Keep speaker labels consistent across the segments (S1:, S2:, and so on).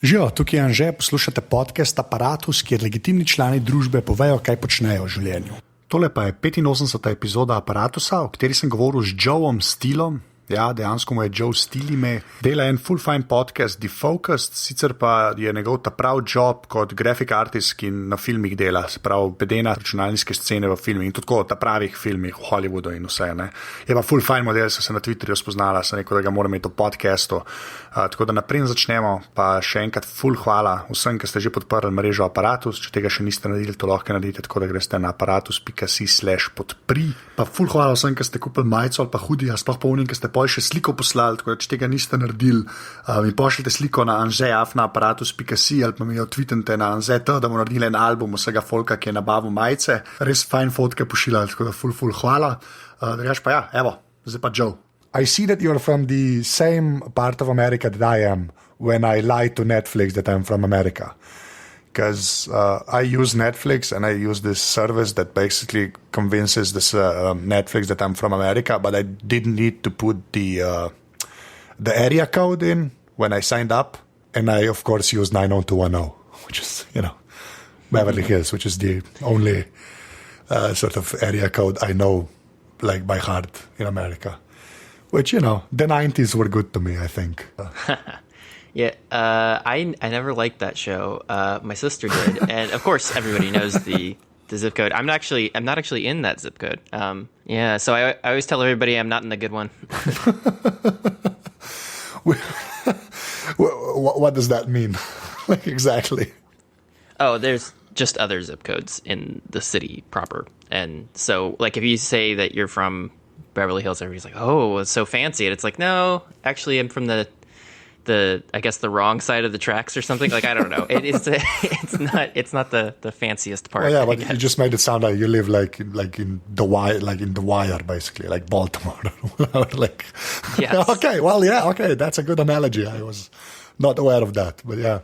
S1: Živijo, tukaj je Anže, poslušate podcast Aparatus, kjer legitimni člani družbe povejo, kaj počnejo v življenju. Tole pa je 85. epizoda Aparatusa, o kateri sem govoril z Joeom Steelom. Ja, dejansko mu je Joe Steel ime. Dela en full fine podcast, Defocused, sicer pa je njegov ta prav job kot graphic artist, ki na filmih dela, se pravi bedena računalniške scene v filmih in tudi ta pravih filmih v Hollywoodu in vse. Ne. Je pa full fine model, so se na Twitterju spoznala, sem rekel, da ga moram imeti v podcastu. Tako da naprej začnemo, pa še enkrat full hvala vsem, ki ste že podprli mrežo Aparatus. Če tega še niste naredili, to lahko naredite, tako da greste na aparatus.si/podpri. Pa full hvala vsem, ki ste kupili majico ali pa hudija, sploh pa unim, ki ste pol še sliko poslali, tako da če tega niste naredili, mi pošljite sliko na anže@aparatus.si ali pa mi jo tweetente na anže.t, da bomo naredili en album vsega folka, ki je nabavil majice. Res fajn fotke pošiljali, tako da full hvala. Drugač pa ja, evo, zdaj pa Joe. I see that you're from the same part of America that I am when I lie to Netflix that I'm from America. Because I use Netflix and I use this service that basically convinces this Netflix that I'm from America, but I didn't need to put the area code in when I signed up. And I, of course, use 90210, which is, Beverly Hills, which is the only sort of area code I know like by heart in America. Which, the 90s were good to me, I think.
S2: Yeah, I never liked that show. My sister did, and of course, everybody knows the zip code. I'm not actually in that zip code. Yeah, so I always tell everybody I'm not in the good one.
S1: What does that mean? Like exactly?
S2: Oh, there's just other zip codes in the city proper, and so like if you say that you're from Beverly Hills, everybody's like, "Oh, it's so fancy," and it's like, no, actually, I'm from the I guess the wrong side of the tracks or something. Like I don't know. It's not the fanciest part.
S1: Well, yeah, but you just made it sound like you live like in the wire, basically, like Baltimore. Like,
S2: yes.
S1: Okay, well, yeah, okay, that's a good analogy. I was not aware of that, but yeah.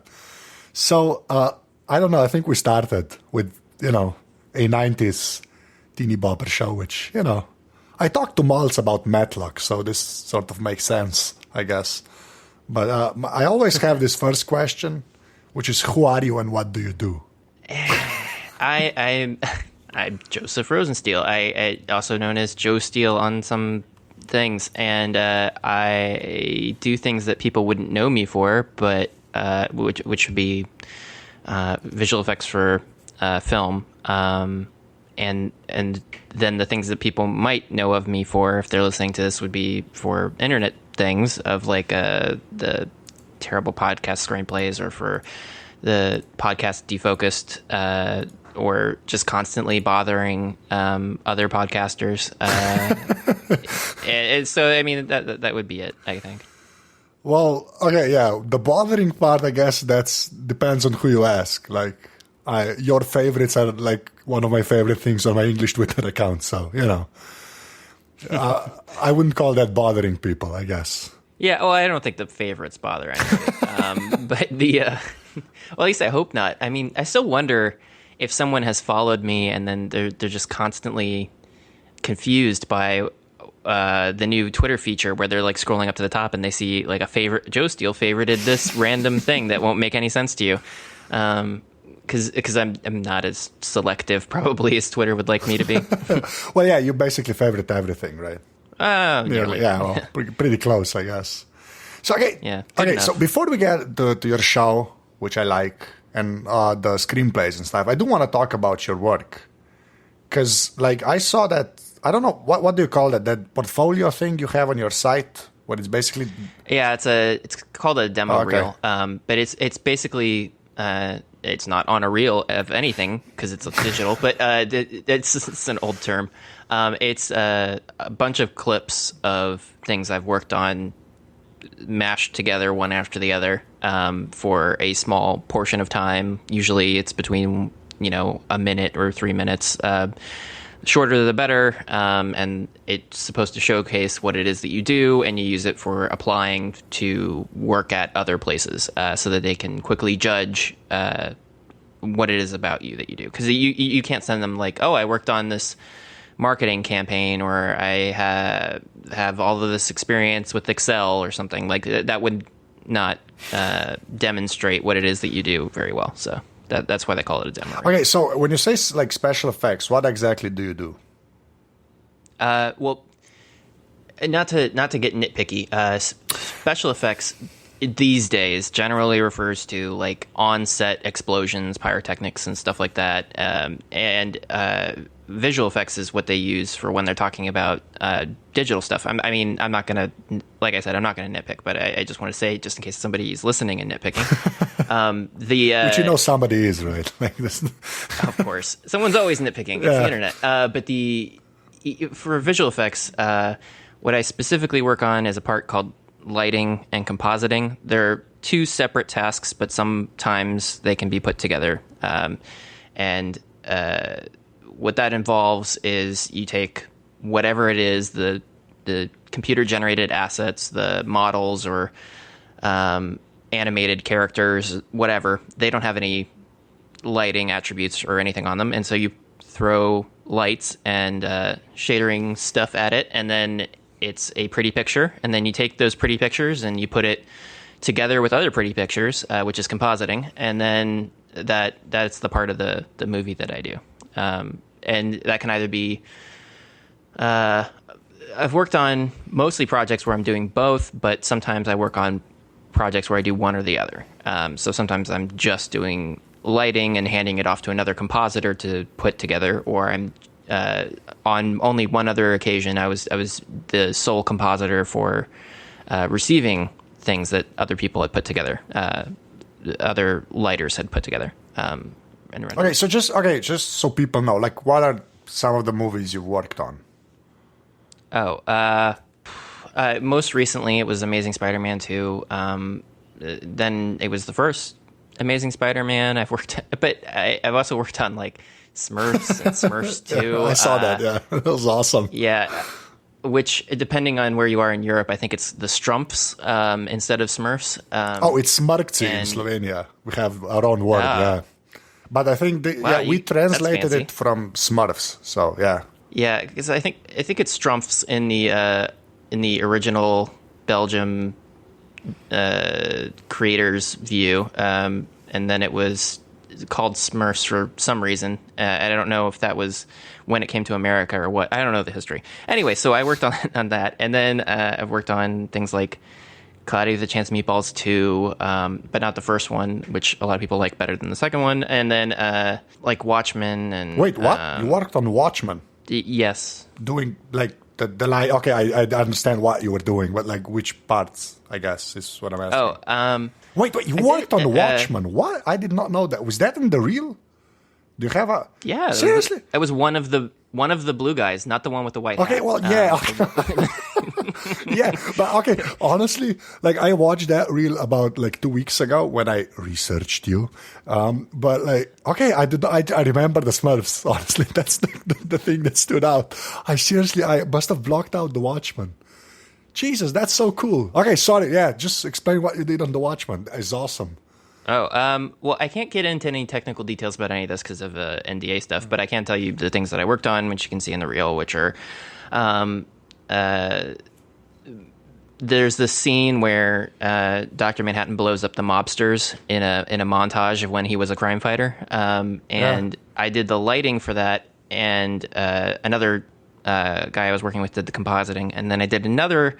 S1: So I don't know. I think we started with a 90s teeny bopper show, which I talked to Maltz about Matlock, so this sort of makes sense, I guess. But I always have this first question, which is, who are you and what do you do?
S2: I'm Joseph Rosensteel. I also known as Joe Steel on some things, and I do things that people wouldn't know me for, but which would be visual effects for film. And then the things that people might know of me for, if they're listening to this, would be for internet things of like the terrible podcast screenplays, or for the podcast Defocused, or just constantly bothering other podcasters. And so, I mean, that would be it, I think.
S1: Well, okay, yeah. The bothering part, I guess, depends on who you ask. Like, your favorites are like one of my favorite things on my English Twitter account. So, I wouldn't call that bothering people, I guess.
S2: Yeah, well, I don't think the favorites bother anybody. But well, at least I hope not. I mean, I still wonder if someone has followed me and then they're just constantly confused by the new Twitter feature where they're like scrolling up to the top and they see like a favorite, Joe Steel favorited this random thing that won't make any sense to you. Because I'm not as selective probably as Twitter would like me to be.
S1: Well, yeah, you basically favorite everything, right?
S2: Nearly.
S1: Yeah, well, pretty close, I guess. So okay,
S2: yeah,
S1: okay.
S2: enough.
S1: So before we get to your show, which I like, and the screenplays and stuff, I do want to talk about your work, because like I saw that, I don't know what do you call that portfolio thing you have on your site. What it's basically?
S2: Yeah, it's called a demo reel. But it's basically. It's not on a reel of anything because it's digital, but it's an old term. It's a bunch of clips of things I've worked on, mashed together one after the other, for a small portion of time. Usually it's between, a minute or 3 minutes. Shorter the better, and it's supposed to showcase what it is that you do, and you use it for applying to work at other places, so that they can quickly judge what it is about you that you do. Because you can't send them like, oh, I worked on this marketing campaign, or I have all of this experience with Excel or something like that. Would not demonstrate what it is that you do very well. So that's why they call it a demo reel.
S1: Okay, so when you say like special effects, what exactly do you do?
S2: Well, not to get nitpicky, special effects these days generally refers to like on-set explosions, pyrotechnics, and stuff like that. And visual effects is what they use for when they're talking about digital stuff. I'm not gonna, like I said, I'm not gonna nitpick, but I just want to say, just in case somebody is listening and nitpicking,
S1: which you know somebody is, right? Like this.
S2: Of course, someone's always nitpicking. It's the internet. But for visual effects, what I specifically work on is a part called lighting and compositing. They're two separate tasks, but sometimes they can be put together. What that involves is you take whatever it is, the computer-generated assets, the models or animated characters, whatever. They don't have any lighting attributes or anything on them, and so you throw lights and shadering stuff at it, and then it's a pretty picture, and then you take those pretty pictures and you put it together with other pretty pictures, which is compositing, and then that's the part of the movie that I do. And that can either be... I've worked on mostly projects where I'm doing both, but sometimes I work on projects where I do one or the other. So sometimes I'm just doing lighting and handing it off to another compositor to put together, or I'm on only one other occasion, I was the sole compositor for receiving things that other people had put together, other lighters had put together.
S1: Okay, so just so people know, like, what are some of the movies you've worked on?
S2: Most recently it was Amazing Spider-Man 2. Then it was the first Amazing Spider-Man I've also worked on like Smurfs and Smurfs 2.
S1: I saw that, yeah. That was awesome.
S2: Yeah, which, depending on where you are in Europe, I think it's the Strumps instead of Smurfs.
S1: It's Smrkci in Slovenia. We have our own word, yeah. But I think we translated it from Smurfs, so yeah.
S2: Yeah, because I think it's Strumps in the original Belgium creators' view, and then it was called Smurfs for some reason. I don't know if that was when it came to America or what. I don't know the history. Anyway, so I worked on that, and then I've worked on things like Cloudy with a Chance of Meatballs 2, but not the first one, which a lot of people like better than the second one, and then like Watchmen and...
S1: Wait, what? You worked on Watchmen?
S2: Yes.
S1: Doing like the line... Okay, I understand what you were doing, but like which parts, I guess, is what I'm asking. Wait, you worked on Watchmen. What? I did not know that. Was that in the reel? Do you have a...
S2: Yeah.
S1: Seriously?
S2: It was one of the blue guys, not the one with the white hat.
S1: Okay, well, yeah. Yeah, but okay, honestly, like I watched that reel about like 2 weeks ago when I researched you. But like, okay, I remember the Smurfs, honestly. That's the thing that stood out. I must have blocked out the Watchmen. Jesus, that's so cool. Okay, sorry, yeah, just explain what you did on the Watchmen. It's awesome.
S2: Well, I can't get into any technical details about any of this because of NDA stuff, but I can tell you the things that I worked on, which you can see in the reel, which are, there's this scene where Dr. Manhattan blows up the mobsters in a montage of when he was a crime fighter, and I did the lighting for that, and another guy I was working with did the compositing, and then I did another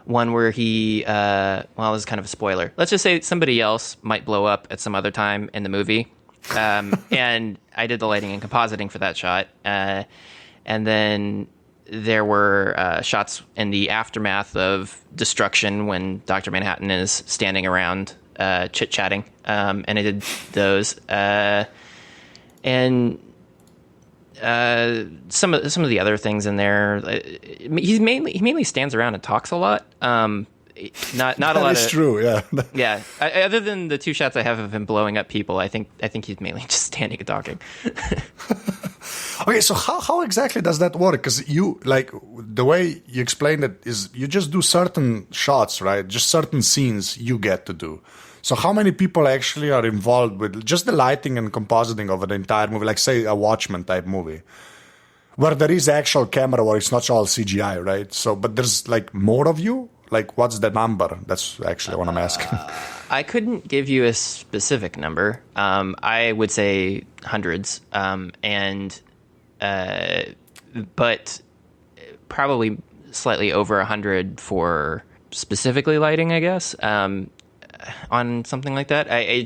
S2: one where he, this is kind of a spoiler. Let's just say somebody else might blow up at some other time in the movie. And I did the lighting and compositing for that shot. And then there were shots in the aftermath of destruction when Dr. Manhattan is standing around chit-chatting. And I did those. And some of the other things in there, he mainly stands around and talks a lot. Not a lot.
S1: That's true. Yeah.
S2: Yeah. Other than the two shots I have of him blowing up people, I think he's mainly just standing and talking.
S1: Okay, so how exactly does that work? Because you, like, the way you explained it is you just do certain shots, right? Just certain scenes you get to do. So how many people actually are involved with just the lighting and compositing of an entire movie, like say a Watchmen type movie, where there is actual camera work, it's not all CGI, right? So, but there's like more of you, like, what's the number? That's actually what I'm asking.
S2: I couldn't give you a specific number. I would say hundreds, but probably slightly over 100 for specifically lighting, I guess, on something like that. I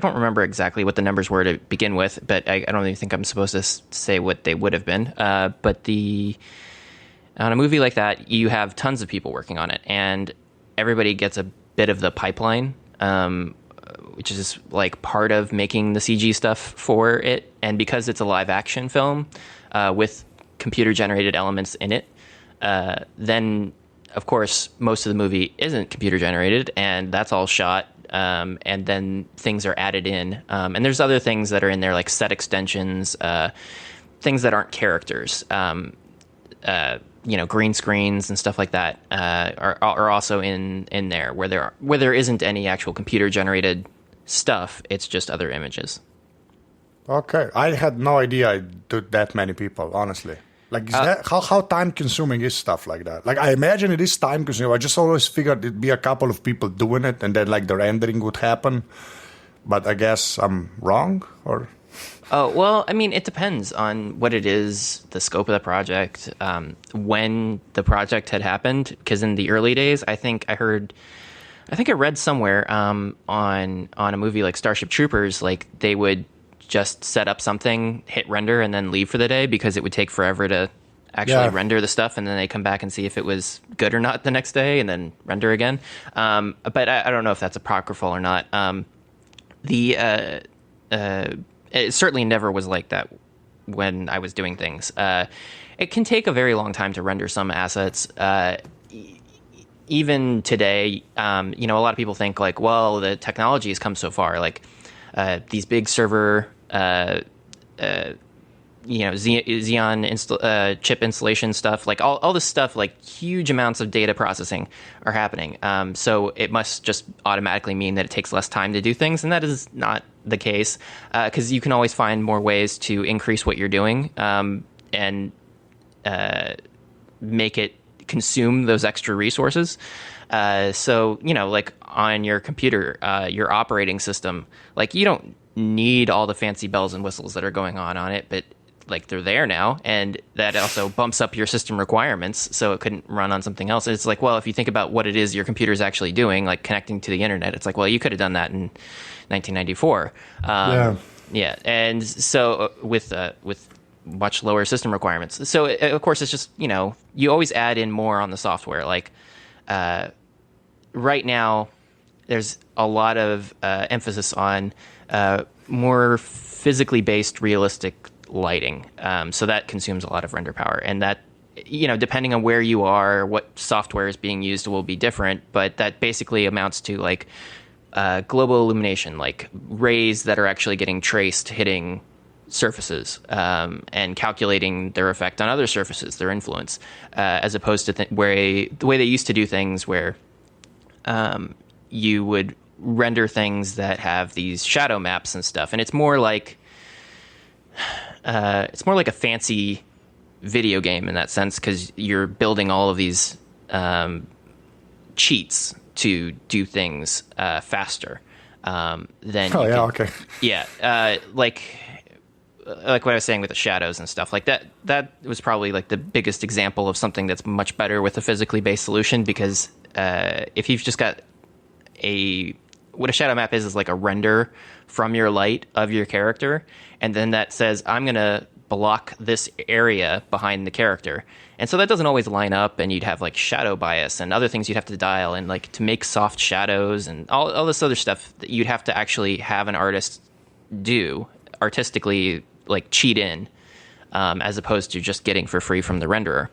S2: don't remember exactly what the numbers were to begin with, but I don't even think I'm supposed to say what they would have been. But on a movie like that, you have tons of people working on it, and everybody gets a bit of the pipeline, which is like part of making the CG stuff for it. And because it's a live action film with computer generated elements in it, then of course most of the movie isn't computer generated, and that's all shot. And then things are added in. And there's other things that are in there, like set extensions, things that aren't characters. Green screens and stuff like that are also in there, where there isn't any actual computer generated stuff. It's just other images.
S1: Okay, I had no idea I did that many people, honestly. Like, is that, how time-consuming is stuff like that? Like, I imagine it is time-consuming. I just always figured it'd be a couple of people doing it, and then, like, the rendering would happen. But I guess I'm wrong, or...
S2: Oh, well, I mean, it depends on what it is, the scope of the project, when the project had happened. Because in the early days, I think I read somewhere on a movie like Starship Troopers, like, they would just set up something, hit render, and then leave for the day because it would take forever to actually render the stuff, and then they come back and see if it was good or not the next day, and then render again. But I don't know if that's apocryphal or not. It certainly never was like that when I was doing things. It can take a very long time to render some assets. Even today, a lot of people think like, well, the technology has come so far, like these big server, Xeon chip installation stuff, like all this stuff, like huge amounts of data processing are happening. So it must just automatically mean that it takes less time to do things, and that is not the case, because you can always find more ways to increase what you're doing and make it consume those extra resources. So, like on your computer, your operating system, like you don't need all the fancy bells and whistles that are going on it, but like they're there now, and that also bumps up your system requirements, so it couldn't run on something else. And it's like, well, if you think about what it is your computer's actually doing, like connecting to the internet, it's like, well, you could have done that in 1994. Yeah, and so with much lower system requirements. So of course, it's just you always add in more on the software. Like right now, there's a lot of emphasis on more physically based, realistic lighting. So that consumes a lot of render power, and that, depending on where you are, what software is being used will be different, but that basically amounts to like global illumination, like rays that are actually getting traced hitting surfaces, and calculating their effect on other surfaces, their influence, as opposed to the way they used to do things, where you would render things that have these shadow maps and stuff, and it's more like a fancy video game in that sense, because you're building all of these cheats to do things faster than.
S1: Oh, yeah, okay.
S2: Yeah, like what I was saying with the shadows and stuff like that. That was probably like the biggest example of something that's much better with a physically based solution, because if you've just got what a shadow map is like a render from your light of your character, and then that says, I'm going to block this area behind the character. And so that doesn't always line up, and you'd have like shadow bias and other things you'd have to dial, and like to make soft shadows and all this other stuff that you'd have to actually have an artist do artistically, like cheat in, as opposed to just getting for free from the renderer.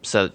S2: So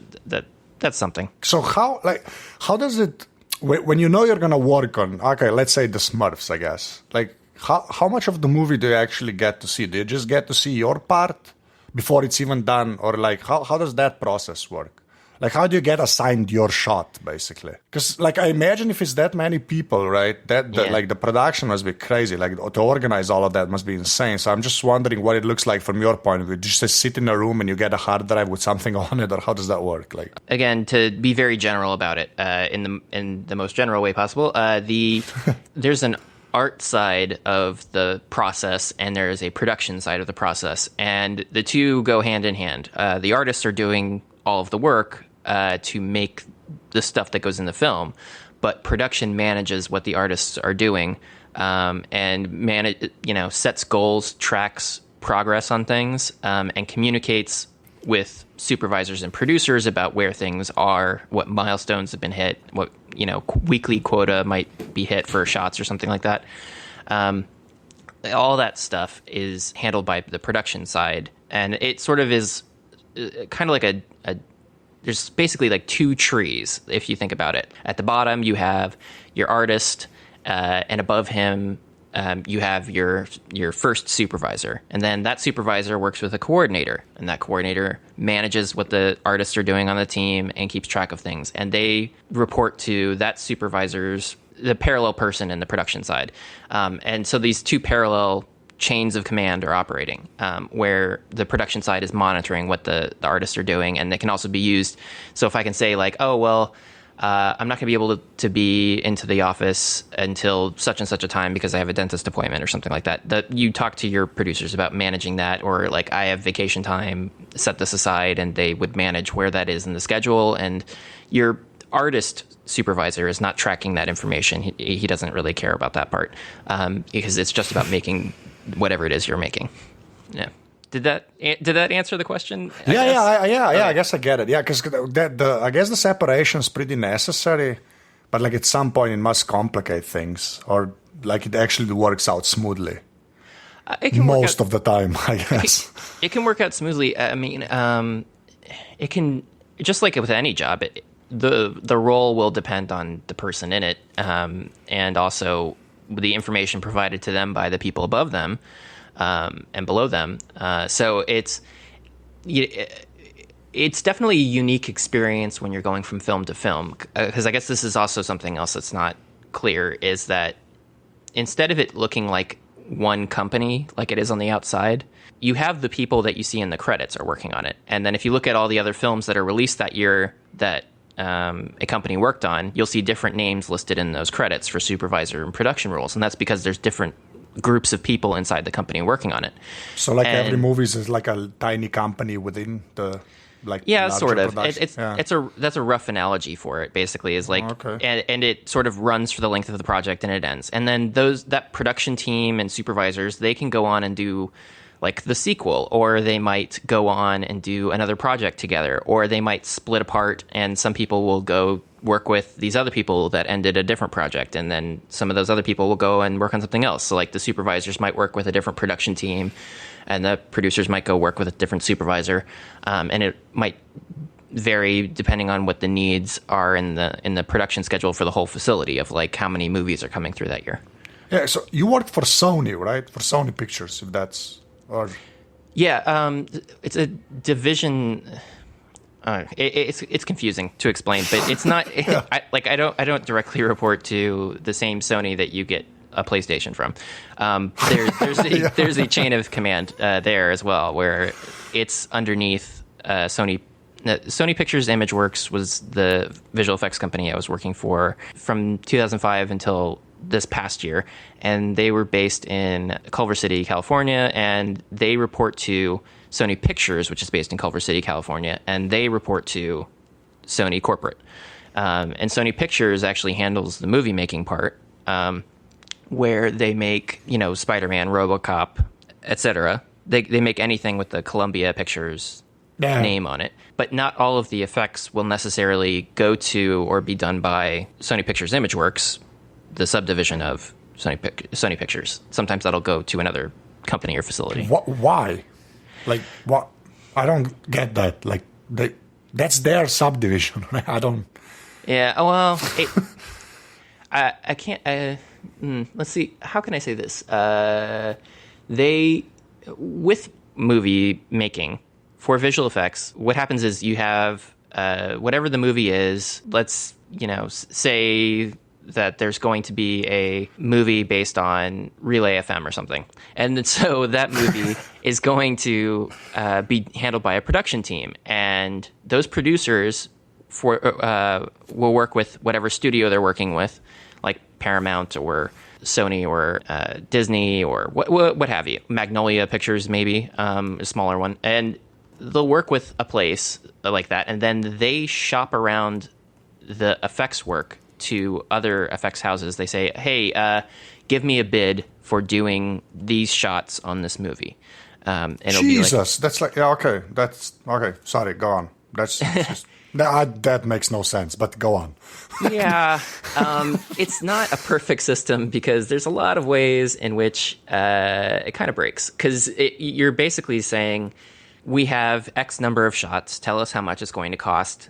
S2: that's something.
S1: So how does it, when you're going to work on, okay, let's say the Smurfs, I guess, like how much of the movie do you actually get to see? Do you just get to see your part before it's even done? Or like, how does that process work? Like, how do you get assigned your shot, basically? Because, like, I imagine if it's that many people, right, like, the production must be crazy. Like, to organize all of that must be insane. So I'm just wondering what it looks like from your point of view. Do you just sit in a room and you get a hard drive with something on it, or how does that work? Like,
S2: again, to be very general about it, in the most general way possible, there's an art side of the process and there is a production side of the process, and the two go hand in hand. The artists are doing all of the work to make the stuff that goes in the film, but production manages what the artists are doing, and sets goals, tracks progress on things, and communicates with supervisors and producers about where things are, what milestones have been hit, what weekly quota might be hit for shots or something like that. All that stuff is handled by the production side, and it sort of is kind of like there's basically like two trees, if you think about it. At the bottom, you have your artist, and above him, you have your first supervisor. And then that supervisor works with a coordinator, and that coordinator manages what the artists are doing on the team and keeps track of things. And they report to that supervisor's, the parallel person in the production side. And so these two parallel chains of command are operating, where the production side is monitoring what the artists are doing, and they can also be used. So if I can say like, oh, well, I'm not going to be able to be into the office until such and such a time because I have a dentist appointment or something like that. You talk to your producers about managing that, or like I have vacation time, set this aside, and they would manage where that is in the schedule. And your artist supervisor is not tracking that information. He doesn't really care about that part, because it's just about making whatever it is you're making. Yeah. Did that answer the question?
S1: I guess I get it. Yeah, because I guess the separation is pretty necessary, but like at some point it must complicate things, or like it actually works out smoothly. Most of the time, I guess.
S2: It can work out smoothly. I mean, it can, just like with any job, the role will depend on the person in it, and also the information provided to them by the people above them. And below them. So it's definitely a unique experience when you're going from film to film. Because I guess this is also something else that's not clear, is that instead of it looking like one company, like it is on the outside, you have the people that you see in the credits are working on it. And then if you look at all the other films that are released that year that a company worked on, you'll see different names listed in those credits for supervisor and production roles. And that's because there's different groups of people inside the company working on it.
S1: So like every movie is like a tiny company within the
S2: sort of. That's a rough analogy for it. Basically, is like, and it sort of runs for the length of the project and it ends. And then that production team and supervisors, they can go on and do like the sequel, or they might go on and do another project together, or they might split apart and some people will go work with these other people that ended a different project, and then some of those other people will go and work on something else. So like the supervisors might work with a different production team, and the producers might go work with a different supervisor, and it might vary depending on what the needs are in the production schedule for the whole facility, of like how many movies are coming through that year.
S1: Yeah, so you worked for Sony, right? For Sony Pictures, if that's... Or...
S2: Yeah, it's a division... it's confusing to explain, but it's not. I don't directly report to the same Sony that you get a PlayStation from. There's a chain of command there as well, where it's underneath Sony. Sony Pictures ImageWorks was the visual effects company I was working for from 2005 until this past year, and they were based in Culver City, California, and they report to Sony Pictures, which is based in Culver City, California, and they report to Sony Corporate. And Sony Pictures actually handles the movie making part, where they make, Spider-Man, RoboCop, etc. They make anything with the Columbia Pictures name on it. But not all of the effects will necessarily go to or be done by Sony Pictures ImageWorks, the subdivision of Sony Pictures. Sometimes that'll go to another company or facility.
S1: Why? Like, what? I don't get that. Like, that's their subdivision. I don't...
S2: Yeah, well, I can't... let's see. How can I say this? With movie making, for visual effects, what happens is you have whatever the movie is, let's, say that there's going to be a movie based on Relay FM or something. And so that movie is going to be handled by a production team. And those producers will work with whatever studio they're working with, like Paramount or Sony or Disney or what have you. Magnolia Pictures, maybe, a smaller one. And they'll work with a place like that, and then they shop around the effects work to other effects houses. They say, hey, give me a bid for doing these shots on this movie. And
S1: Jesus, that's like, yeah, okay. That's, okay, sorry, go on. That's just, that makes no sense, but go on.
S2: Yeah, it's not a perfect system because there's a lot of ways in which it kind of breaks. Because you're basically saying, we have X number of shots, tell us how much it's going to cost.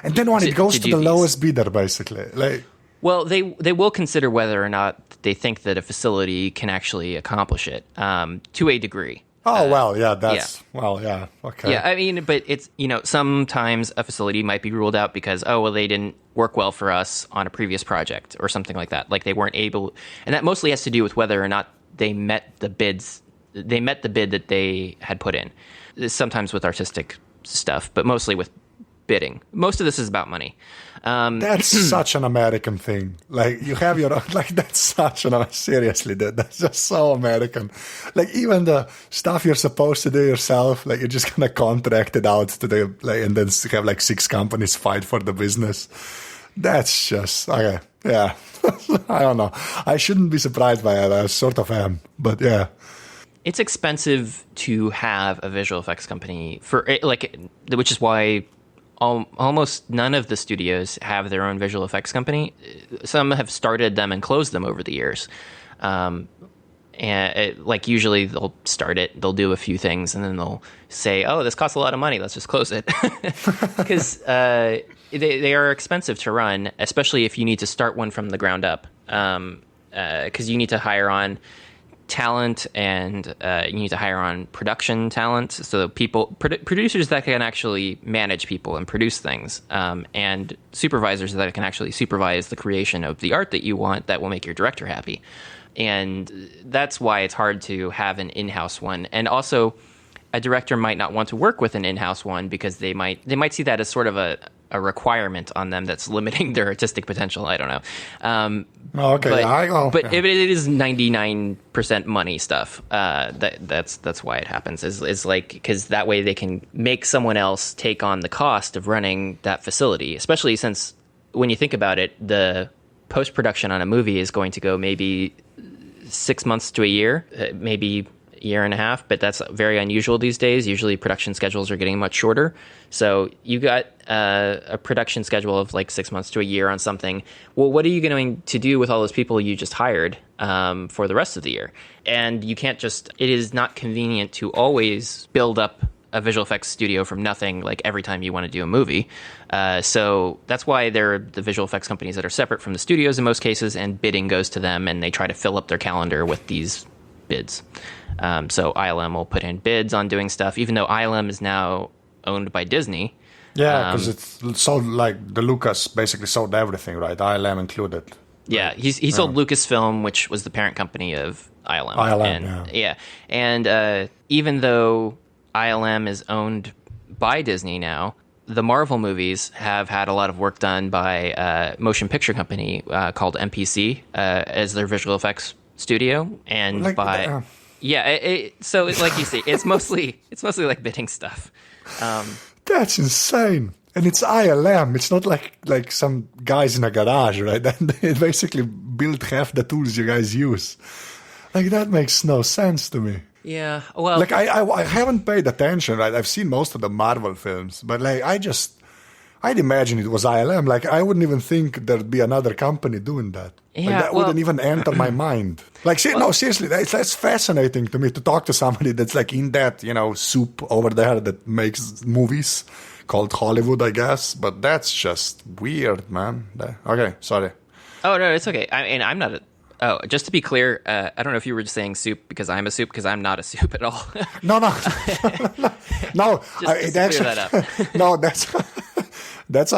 S1: And then when it goes to the lowest bidder, basically.
S2: Well, they will consider whether or not they think that a facility can actually accomplish it to a degree.
S1: Oh, well, yeah, okay.
S2: Yeah, I mean, but it's, sometimes a facility might be ruled out because, they didn't work well for us on a previous project or something like that. Like they weren't able, and that mostly has to do with whether or not they met the bid that they had put in. Sometimes with artistic stuff, but mostly with bidding. Most of this is about money.
S1: That's such an American thing. Like you have your own, that's such an, seriously, that's just so American. Like even the stuff you're supposed to do yourself, like you're just gonna contract it out to the, and then have 6 companies fight for the business. That's just, okay, yeah. I don't know. I shouldn't be surprised by it. I sort of am, but yeah.
S2: It's expensive to have a visual effects company which is why almost none of the studios have their own visual effects company. Some have started them and closed them over the years. And usually they'll start it, they'll do a few things, and then they'll say, oh, this costs a lot of money, let's just close it. Because they are expensive to run, especially if you need to start one from the ground up. Because you need to hire on talent and you need to hire on production talent, so producers that can actually manage people and produce things, and supervisors that can actually supervise the creation of the art that you want that will make your director happy. And that's why it's hard to have an in-house one. And also a director might not want to work with an in-house one because they might see that as sort of a requirement on them that's limiting their artistic potential. I don't know.
S1: Okay,
S2: but it is 99% money stuff. That's why it happens. Is like, because that way they can make someone else take on the cost of running that facility. Especially since when you think about it, the post-production on a movie is going to go maybe 6 months to a year, maybe a year and a half, but that's very unusual these days. Usually production schedules are getting much shorter. So you got a production schedule of 6 months to a year on something. Well, what are you going to do with all those people you just hired for the rest of the year? And you can't it is not convenient to always build up a visual effects studio from nothing every time you want to do a movie. So that's why there are the visual effects companies that are separate from the studios in most cases, and bidding goes to them, and they try to fill up their calendar with these bids. So ILM will put in bids on doing stuff, even though ILM is now owned by Disney.
S1: Yeah, because it's sold, the Lucas basically sold everything, right? ILM included.
S2: Yeah, he sold Lucasfilm, which was the parent company of ILM. And even though ILM is owned by Disney now, the Marvel movies have had a lot of work done by a motion picture company called MPC as their visual effects studio, and so like you see, it's mostly bidding stuff.
S1: That's insane. And it's ILM. It's not like some guys in a garage, right? They basically build half the tools you guys use. That makes no sense to me.
S2: Yeah, well,
S1: I haven't paid attention, right? I've seen most of the Marvel films, but I'd imagine it was ILM. I wouldn't even think there'd be another company doing that.
S2: Yeah,
S1: that wouldn't even enter my mind. No, seriously, that's fascinating to me to talk to somebody that's in that, soup over there that makes movies called Hollywood, I guess. But that's just weird, man. Okay, sorry.
S2: Oh, no, it's okay. I mean, I'm not just to be clear, I don't know if you were just saying soup because I'm a soup, because I'm not a soup at all.
S1: No.
S2: Just to clear that up.
S1: No, That's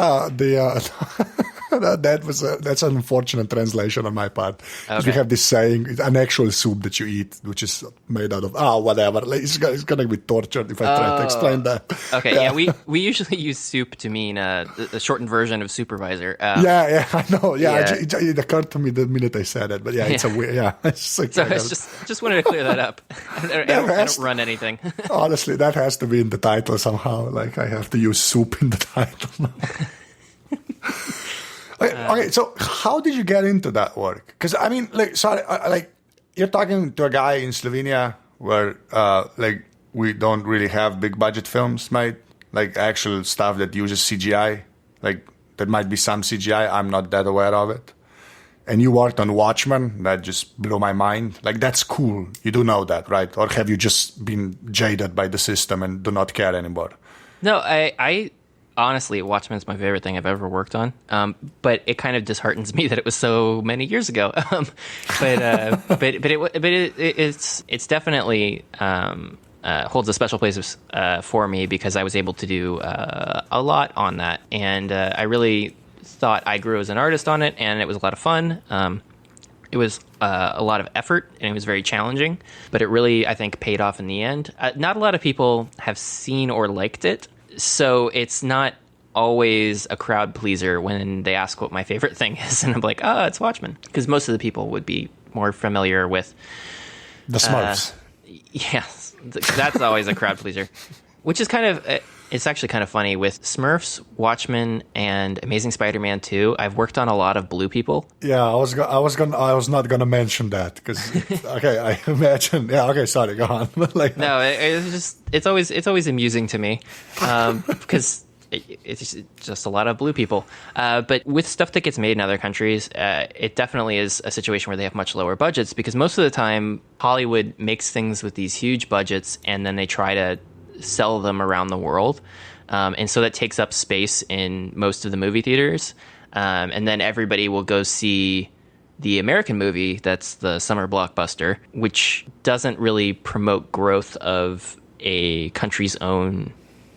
S1: that's an unfortunate translation on my part. Okay. We have this saying, an actual soup that you eat, which is made out of whatever. Like, it's going to be tortured if I try to explain that.
S2: Okay, yeah, we usually use soup to mean the shortened version of supervisor.
S1: Yeah, I know. Yeah, it occurred to me the minute I said it, but it's a weird. Yeah, it's like,
S2: so I just wanted to clear that up. I don't run anything.
S1: Honestly, that has to be in the title somehow. Like, I have to use soup in the title. Okay, so how did you get into that work? Because I mean, you're talking to a guy in Slovenia where we don't really have big budget films made, like actual stuff that uses CGI. Like, there might be some CGI, I'm not that aware of it. And you worked on Watchmen, that just blew my mind. Like, that's cool. You do know that, right? Or have you just been jaded by the system and do not care anymore?
S2: No, I honestly, Watchmen's my favorite thing I've ever worked on. But it kind of disheartens me that it was so many years ago. It's definitely holds a special place for me because I was able to do a lot on that, and I really thought I grew as an artist on it, and it was a lot of fun. It was a lot of effort, and it was very challenging, but it really, I think, paid off in the end. Not a lot of people have seen or liked it, so it's not always a crowd pleaser when they ask what my favorite thing is, and I'm like, it's Watchmen, because most of the people would be more familiar with
S1: the Smurfs.
S2: Yes, that's always a crowd pleaser, which is kind of... It's actually kind of funny with Smurfs, Watchmen, and Amazing Spider-Man 2. I've worked on a lot of blue people.
S1: Yeah, I was not gonna mention that because okay, I imagine. Yeah, okay, sorry, go on.
S2: No, it's always amusing to me because it's just a lot of blue people. But with stuff that gets made in other countries, it definitely is a situation where they have much lower budgets because most of the time Hollywood makes things with these huge budgets and then they try to sell them around the world, and so that takes up space in most of the movie theaters, and then everybody will go see the American movie that's the summer blockbuster, which doesn't really promote growth of a country's own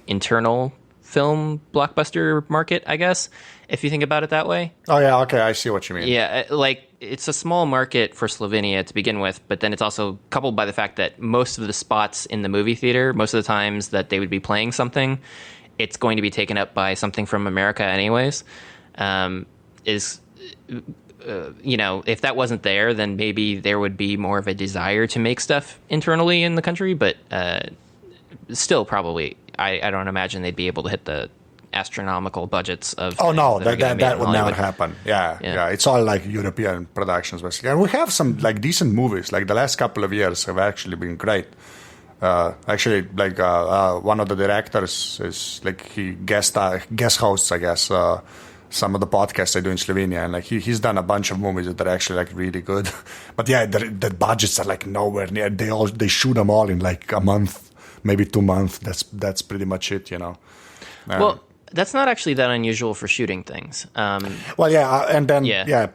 S2: internal film blockbuster market, I guess, if you think about it that way.
S1: Oh yeah, okay, I see what you mean.
S2: Yeah, like it's a small market for Slovenia to begin with, but then it's also coupled by the fact that most of the spots in the movie theater, most of the times that they would be playing something, it's going to be taken up by something from America anyways. If that wasn't there, then maybe there would be more of a desire to make stuff internally in the country, but still probably I don't imagine they'd be able to hit the astronomical budgets of...
S1: Oh no, that would never happen. Yeah. It's all like European productions basically, and we have some like decent movies. Like the last couple of years have actually been great. One of the directors is like he guest hosts, I guess, some of the podcasts I do in Slovenia, and like he's done a bunch of movies that are actually like really good. But yeah, the budgets are like nowhere near. They shoot them all in like a month, maybe 2 months. That's pretty much it,
S2: Well, that's not actually that unusual for shooting things.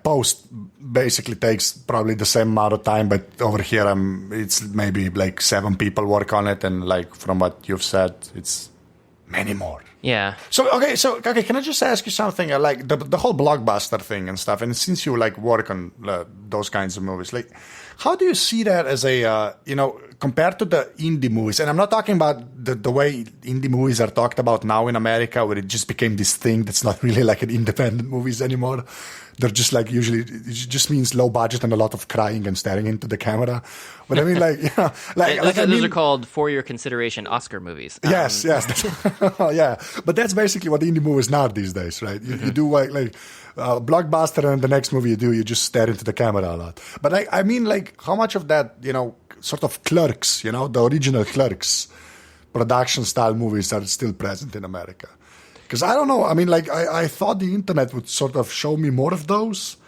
S1: Post basically takes probably the same amount of time, but over here it's maybe like 7 people work on it, and like from what you've said, it's many more.
S2: Yeah.
S1: So can I just ask you something? Like the whole blockbuster thing and stuff, and since you like work on those kinds of movies, like how do you see that as a compared to the indie movies? And I'm not talking about the way indie movies are talked about now in America, where it just became this thing that's not really like an independent movies anymore. They're just like usually it just means low budget and a lot of crying and staring into the camera. But I mean,
S2: those are called for your consideration Oscar movies.
S1: Yes. Yeah, but that's basically what indie movies now these days, right? You do like blockbuster, and the next movie you just stare into the camera a lot. But I mean, like how much of that, sort of Clerks, the original Clerks production style movies are still present in America? Because I don't know. I mean, like I thought the internet would sort of show me more of those,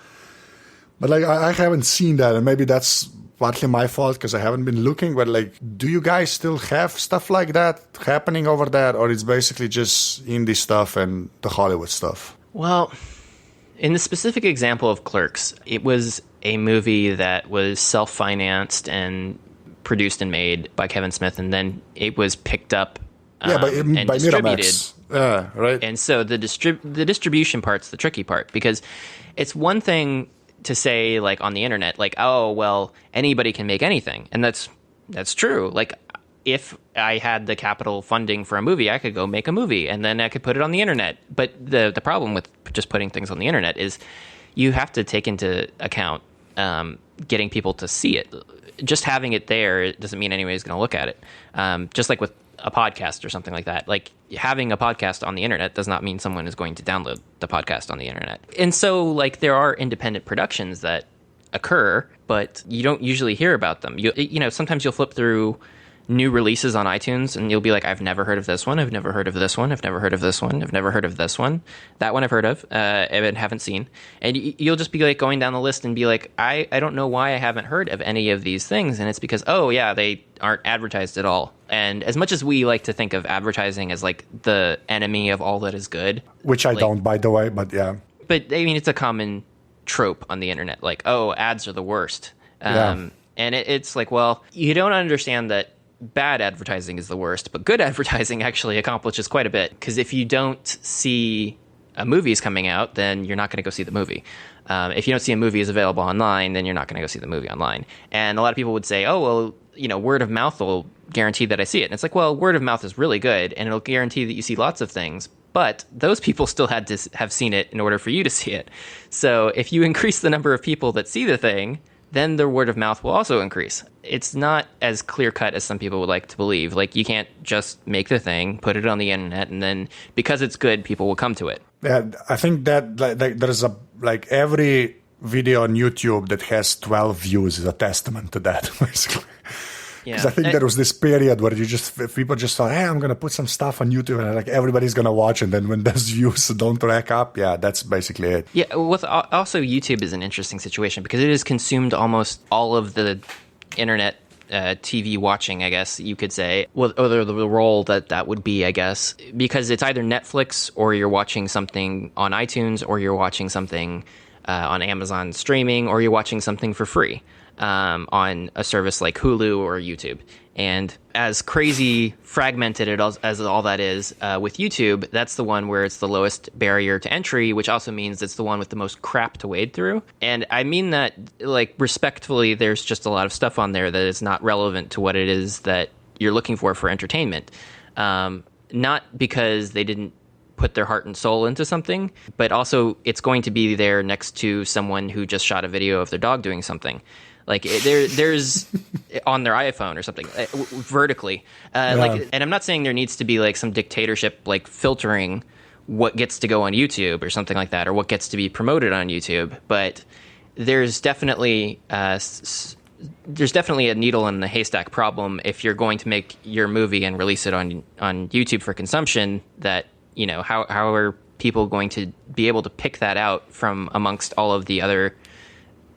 S1: but like I haven't seen that, and maybe that's partly my fault because I haven't been looking. But like, do you guys still have stuff like that happening over there, or it's basically just indie stuff and the Hollywood stuff?
S2: Well, in the specific example of Clerks, it was a movie that was self-financed and produced and made by Kevin Smith, and then it was picked up
S1: by
S2: and distributed.
S1: Miramax.
S3: Right.
S2: And so the distribution part's the tricky part, because it's one thing to say, like, on the internet, like, oh, well, anybody can make anything. And that's true. Like, if I had the capital funding for a movie, I could go make a movie and then I could put it on the internet. But the problem with just putting things on the internet is you have to take into account getting people to see it. Just having it there, it doesn't mean anybody's going to look at it. Just like with a podcast or something like that. Like, having a podcast on the internet does not mean someone is going to download the podcast on the internet. And so, like, there are independent productions that occur, but you don't usually hear about them. You know, sometimes you'll flip through new releases on iTunes and you'll be like, I've never heard of this one. I've never heard of this one. I've never heard of this one. I've never heard of this one. That one I've heard of, and haven't seen. And you'll just be like going down the list and be like, I don't know why I haven't heard of any of these things. And it's because, oh yeah, they aren't advertised at all. And as much as we like to think of advertising as like the enemy of all that is good,
S1: which I don't, by the way, but yeah.
S2: But I mean, it's a common trope on the internet, like, oh, ads are the worst. And it's like, well, you don't understand that bad advertising is the worst, but good advertising actually accomplishes quite a bit. Because if you don't see a movie is coming out, then you're not going to go see the movie. If you don't see a movie is available online, then you're not going to go see the movie online. And a lot of people would say, oh, well, you know, word of mouth will guarantee that I see it. And it's like, well, word of mouth is really good, and it'll guarantee that you see lots of things. But those people still had to have seen it in order for you to see it. So if you increase the number of people that see the thing, then the word of mouth will also increase. It's not as clear-cut as some people would like to believe. Like, you can't just make the thing, put it on the internet, and then because it's good, people will come to it.
S1: Yeah, I think that like there's every video on YouTube that has 12 views is a testament to that, basically. Because I think there was this period where people just thought, hey, I'm going to put some stuff on YouTube and like everybody's going to watch. And then when those views don't rack up, yeah, that's basically it.
S2: Yeah, also YouTube is an interesting situation because it has consumed almost all of the internet TV watching, I guess you could say, or the role that would be, I guess, because it's either Netflix or you're watching something on iTunes or you're watching something on Amazon streaming or you're watching something for free. On a service like Hulu or YouTube. And as crazy fragmented as all that is with YouTube, that's the one where it's the lowest barrier to entry, which also means it's the one with the most crap to wade through. And I mean that, like, respectfully, there's just a lot of stuff on there that is not relevant to what it is that you're looking for entertainment. Not because they didn't put their heart and soul into something, but also it's going to be there next to someone who just shot a video of their dog doing something. Like there's on their iPhone or something vertically. Like, and I'm not saying there needs to be like some dictatorship like filtering what gets to go on YouTube or something like that, or what gets to be promoted on YouTube. But there's definitely a needle in the haystack problem if you're going to make your movie and release it on YouTube for consumption. That, you know, how are people going to be able to pick that out from amongst all of the other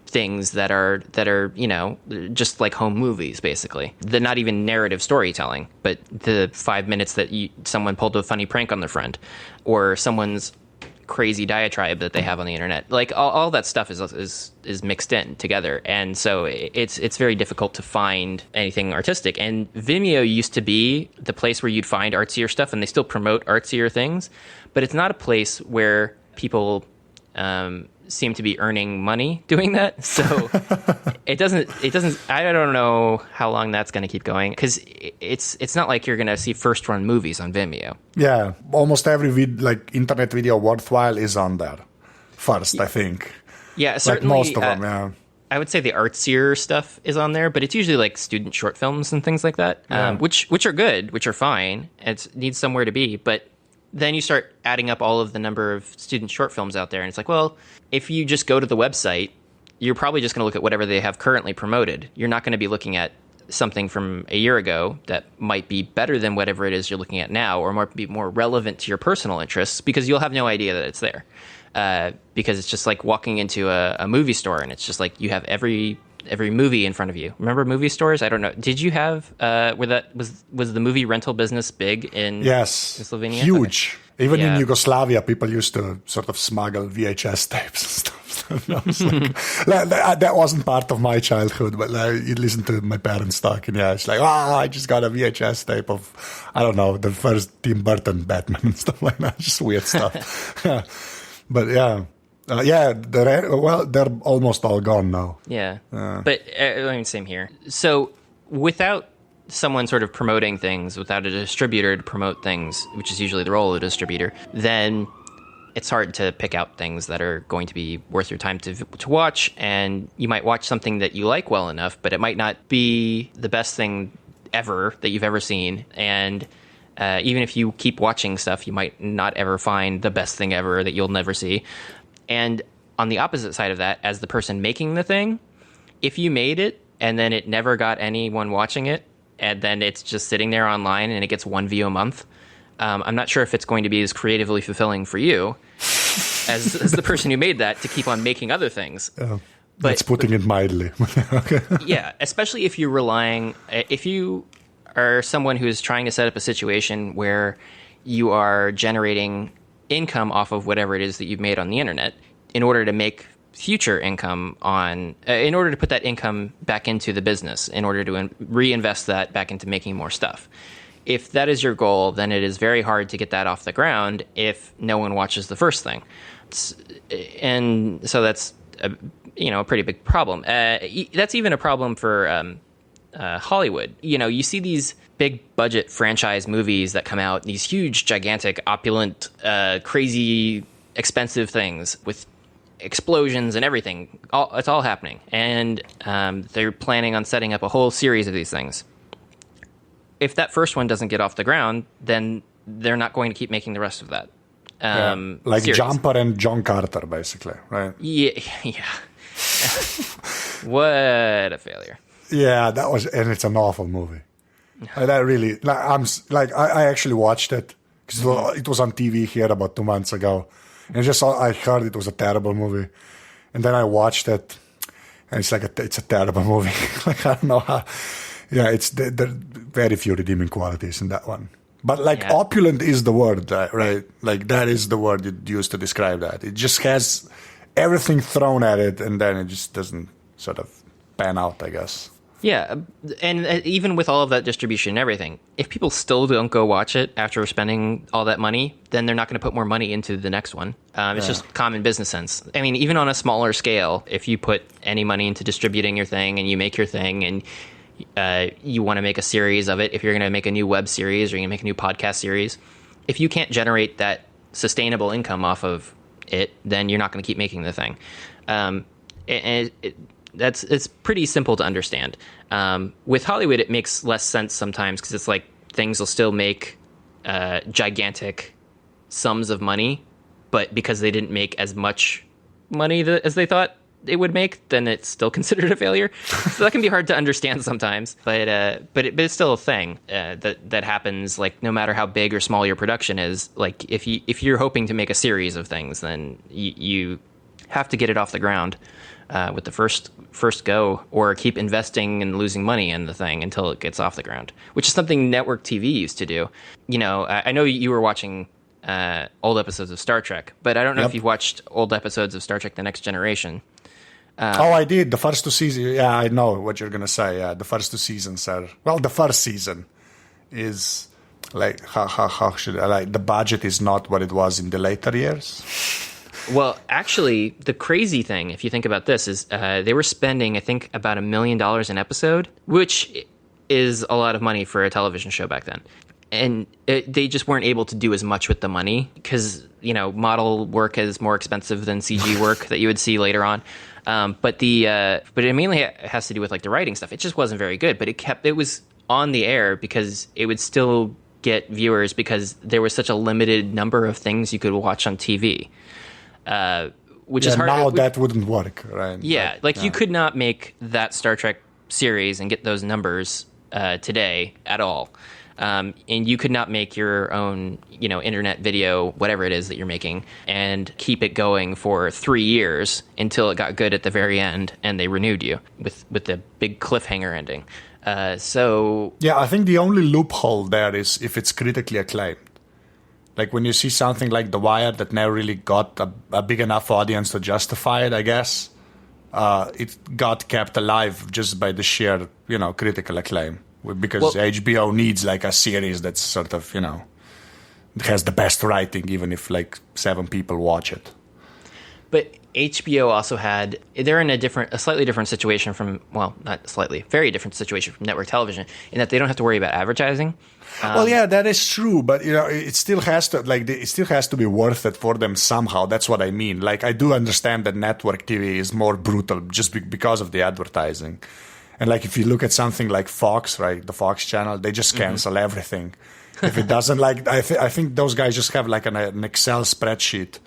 S2: things that are, you know, just like home movies, basically. They're not even narrative storytelling, but the 5 minutes that someone pulled a funny prank on their friend, or someone's crazy diatribe that they have on the internet. Like all that stuff is mixed in together, and so it's very difficult to find anything artistic. And Vimeo used to be the place where you'd find artsier stuff, and they still promote artsier things, but it's not a place where people seem to be earning money doing that. So it doesn't I don't know how long that's going to keep going, because it's not like you're going to see first run movies on Vimeo.
S1: Yeah, almost every internet video worthwhile is on there first, I think.
S2: Yeah, certainly.
S1: Like most of them, yeah.
S2: I would say the artsier stuff is on there, but it's usually like student short films and things like that, which are good, which are fine. It needs somewhere to be, but then you start adding up all of the number of student short films out there, and it's like, well, if you just go to the website, you're probably just going to look at whatever they have currently promoted. You're not going to be looking at something from a year ago that might be better than whatever it is you're looking at now, or might be more relevant to your personal interests, because you'll have no idea that it's there. Because it's just like walking into a movie store, and it's just like you have every movie in front of you. Remember movie stores? I don't know. Did you have where that was the movie rental business big in
S1: Yes,
S2: in Slovenia?
S1: huge.
S2: Okay.
S1: Even in Yugoslavia, people used to sort of smuggle VHS tapes and stuff. I was that wasn't part of my childhood, but you listen to my parents talking. Yeah, it's like, I just got a VHS tape of, I don't know, the first Tim Burton Batman and stuff like that. Just weird stuff. Yeah. But yeah. They're almost all gone now.
S2: Yeah. But same here. So without someone sort of promoting things, without a distributor to promote things, which is usually the role of a distributor, then it's hard to pick out things that are going to be worth your time to watch. And you might watch something that you like well enough, but it might not be the best thing ever that you've ever seen. And even if you keep watching stuff, you might not ever find the best thing ever that you'll never see. And on the opposite side of that, as the person making the thing, if you made it and then it never got anyone watching it, and then it's just sitting there online and it gets one view a month, I'm not sure if it's going to be as creatively fulfilling for you as the person who made that to keep on making other things.
S1: That's putting it mildly. Okay.
S2: Yeah, especially if you are someone who is trying to set up a situation where you are generating income off of whatever it is that you've made on the internet in order to make future income in order to put that income back into the business, in order to reinvest that back into making more stuff. If that is your goal, then it is very hard to get that off the ground if no one watches the first thing. And so that's a pretty big problem. That's even a problem for Hollywood. You see these big budget franchise movies that come out, these huge, gigantic, opulent, crazy, expensive things with explosions and everything. It's all happening. And they're planning on setting up a whole series of these things. If that first one doesn't get off the ground, then they're not going to keep making the rest of that.
S1: Like
S2: series.
S1: Jumper and John Carter, basically, right?
S2: Yeah. What a failure.
S1: Yeah, and it's an awful movie. That really, I actually watched it because it was on TV here about 2 months ago, and I heard it was a terrible movie, and then I watched it, and it's it's a terrible movie. I don't know how. Yeah, there are very few redeeming qualities in that one. But opulent is the word, right? Like that is the word you use to describe that. It just has everything thrown at it, and then it just doesn't sort of pan out, I guess.
S2: Yeah, and even with all of that distribution and everything, if people still don't go watch it after spending all that money, then they're not going to put more money into the next one. It's just common business sense. I mean, even on a smaller scale, if you put any money into distributing your thing and you make your thing and you want to make a series of it, if you're going to make a new web series or you're going to make a new podcast series, if you can't generate that sustainable income off of it, then you're not going to keep making the thing. It's pretty simple to understand. With Hollywood, it makes less sense sometimes because it's like things will still make gigantic sums of money, but because they didn't make as much money as they thought it would make, then it's still considered a failure. So that can be hard to understand sometimes, but it's still a thing that happens. Like no matter how big or small your production is, like if you're hoping to make a series of things, then you have to get it off the ground with the first go, or keep investing and losing money in the thing until it gets off the ground, which is something network TV used to do. I know you were watching old episodes of Star Trek, but I don't know if you've watched old episodes of Star Trek: The Next Generation.
S1: I did. The first 2 seasons. Yeah, I know what you're going to say. Yeah, the first 2 seasons are... Well, the first season is like... How should I... Like, the budget is not what it was in the later years.
S2: Well, actually, the crazy thing, if you think about this, is they were spending, I think, about $1 million an episode, which is a lot of money for a television show back then. And they just weren't able to do as much with the money because, model work is more expensive than CG work that you would see later on. But it mainly has to do with like the writing stuff. It just wasn't very good, but it was on the air because it would still get viewers because there was such a limited number of things you could watch on TV. Which is hard.
S1: Now that wouldn't work, right?
S2: Yeah, you could not make that Star Trek series and get those numbers today at all. And you could not make your own, internet video, whatever it is that you're making, and keep it going for 3 years until it got good at the very end and they renewed you with the big cliffhanger ending. Yeah,
S1: I think the only loophole there is if it's critically acclaimed. Like when you see something like The Wire that never really got a big enough audience to justify it, I guess, it got kept alive just by the sheer, critical acclaim. Because HBO needs like a series that's sort of, has the best writing, even if like 7 people watch it.
S2: But HBO also they're in a slightly different situation from, well, not slightly, very different situation from network television in that they don't have to worry about advertising.
S1: Well, yeah, that is true, but it still has to be worth it for them somehow. That's what I mean. Like, I do understand that network TV is more brutal just because of the advertising. And like, if you look at something like Fox, right, the Fox channel, they just cancel everything. If it doesn't, I think those guys just have like an Excel spreadsheet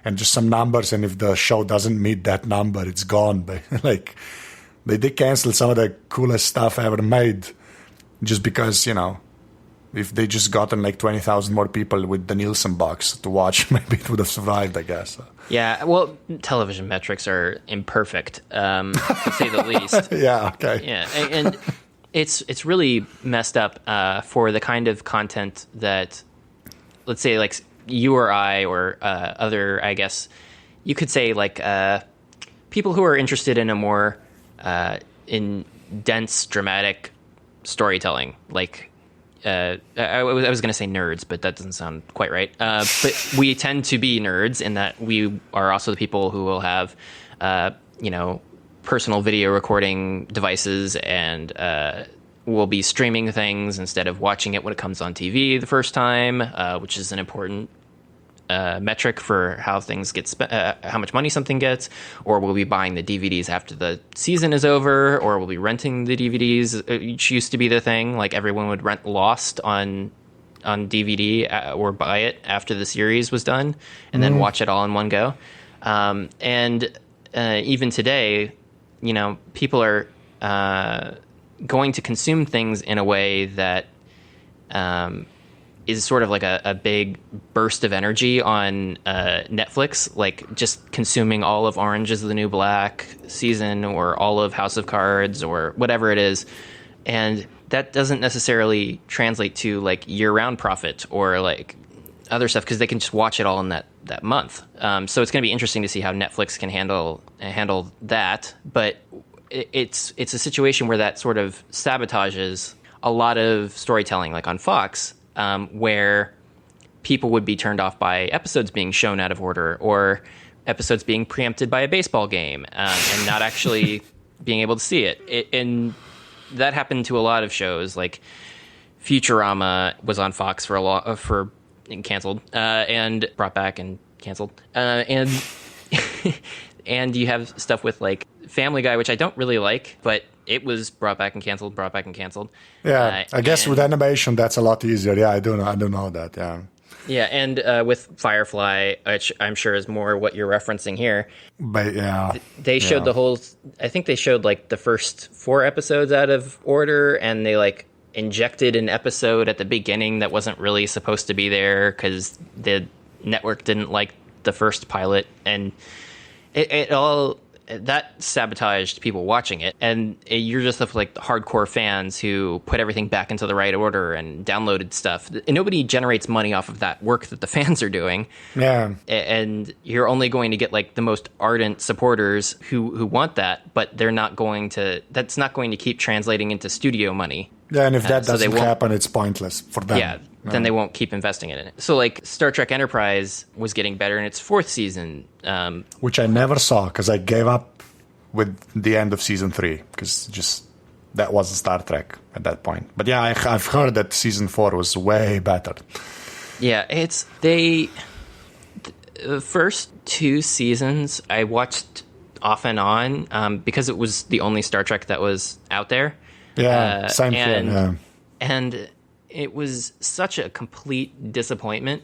S1: and just some numbers, and if the show doesn't meet that number, it's gone. But like, they canceled some of the coolest stuff ever made just because, if they just gotten like 20,000 more people with the Nielsen box to watch, maybe it would have survived, I guess.
S2: Yeah, well, television metrics are imperfect, to say the least.
S1: Yeah, okay.
S2: Yeah, and it's really messed up for the kind of content that, let's say, like you or I or other, I guess, you could say like people who are interested in a more in dense, dramatic storytelling, like. I was going to say nerds, but that doesn't sound quite right. But we tend to be nerds in that we are also the people who will have, personal video recording devices and will be streaming things instead of watching it when it comes on TV the first time, which is an important metric for how things get how much money something gets, or we'll be buying the DVDs after the season is over, or we'll be renting the DVDs. It used to be the thing, like everyone would rent Lost on DVD or buy it after the series was done and then watch it all in one go. And even today, people are going to consume things in a way that is sort of like a big burst of energy on Netflix, like just consuming all of Orange is the New Black season or all of House of Cards or whatever it is. And that doesn't necessarily translate to like year-round profit or like other stuff because they can just watch it all in that month. So it's going to be interesting to see how Netflix can handle that. But it's a situation where that sort of sabotages a lot of storytelling, like on Fox, where people would be turned off by episodes being shown out of order or episodes being preempted by a baseball game and not actually being able to see it. And that happened to a lot of shows. Like Futurama was on Fox for canceled and brought back and canceled. And and you have stuff with like Family Guy, which I don't really like, but it was brought back and canceled.
S1: Yeah, I guess with animation, that's a lot easier. Yeah, I do know that, yeah.
S2: Yeah, and with Firefly, which I'm sure is more what you're referencing here.
S1: But yeah.
S2: They showed I think they showed like the first 4 episodes out of order, and they like injected an episode at the beginning that wasn't really supposed to be there because the network didn't like the first pilot, and it all that sabotaged people watching it. And you're just like hardcore fans who put everything back into the right order and downloaded stuff. And nobody generates money off of that work that the fans are doing.
S1: Yeah.
S2: And you're only going to get like the most ardent supporters who want that, but that's not going to keep translating into studio money.
S1: Yeah, and if that doesn't happen, it's pointless for them.
S2: Yeah, then they won't keep investing in it. So, like, Star Trek Enterprise was getting better in its 4th season.
S1: Which I never saw, because I gave up with the end of season 3, because just that wasn't Star Trek at that point. But yeah, I've heard that season 4 was way better.
S2: Yeah, the first 2 seasons I watched off and on because it was the only Star Trek that was out there.
S1: Yeah, same here. Yeah.
S2: And it was such a complete disappointment.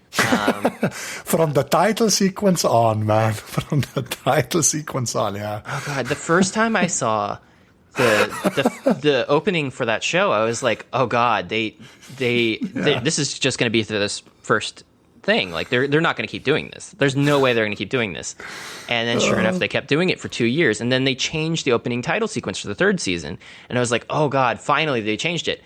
S1: From the title sequence on, man. From the title sequence on, yeah.
S2: Oh god, the first time I saw the opening for that show, I was like, oh god, they this is just going to be through this first thing. Like they're not going to keep doing this. There's no way they're going to keep doing this. And then sure enough, they kept doing it for 2 years. And then they changed the opening title sequence for the 3rd season. And I was like, oh God, finally they changed it.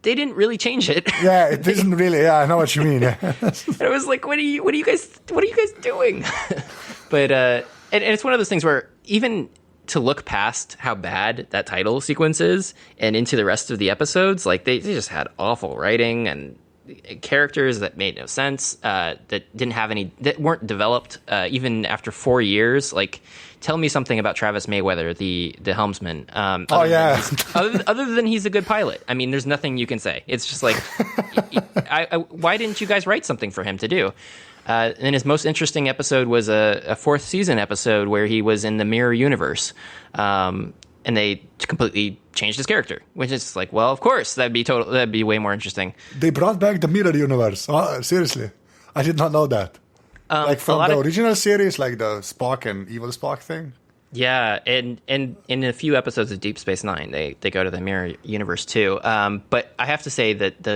S2: they didn't really change it.
S1: Yeah, it isn't really. Yeah, I know what you mean. Yeah.
S2: And I was like, what are you guys doing? But and it's one of those things where even to look past how bad that title sequence is and into the rest of the episodes, like they just had awful writing and characters that made no sense, that didn't have any, that weren't developed even after 4 years. Like, tell me something about Travis Mayweather, the helmsman. Other than he's a good pilot. I mean, there's nothing you can say. It's just like, why didn't you guys write something for him to do? And his most interesting episode was a fourth season episode where he was in the mirror universe. And they completely changed his character, which is like, well, of course, that'd be way more interesting.
S1: They brought back the mirror universe. Oh, seriously, I did not know that. Like from the original series, like the Spock and Evil Spock thing.
S2: Yeah, and in a few episodes of Deep Space Nine, they go to the mirror universe too. But I have to say that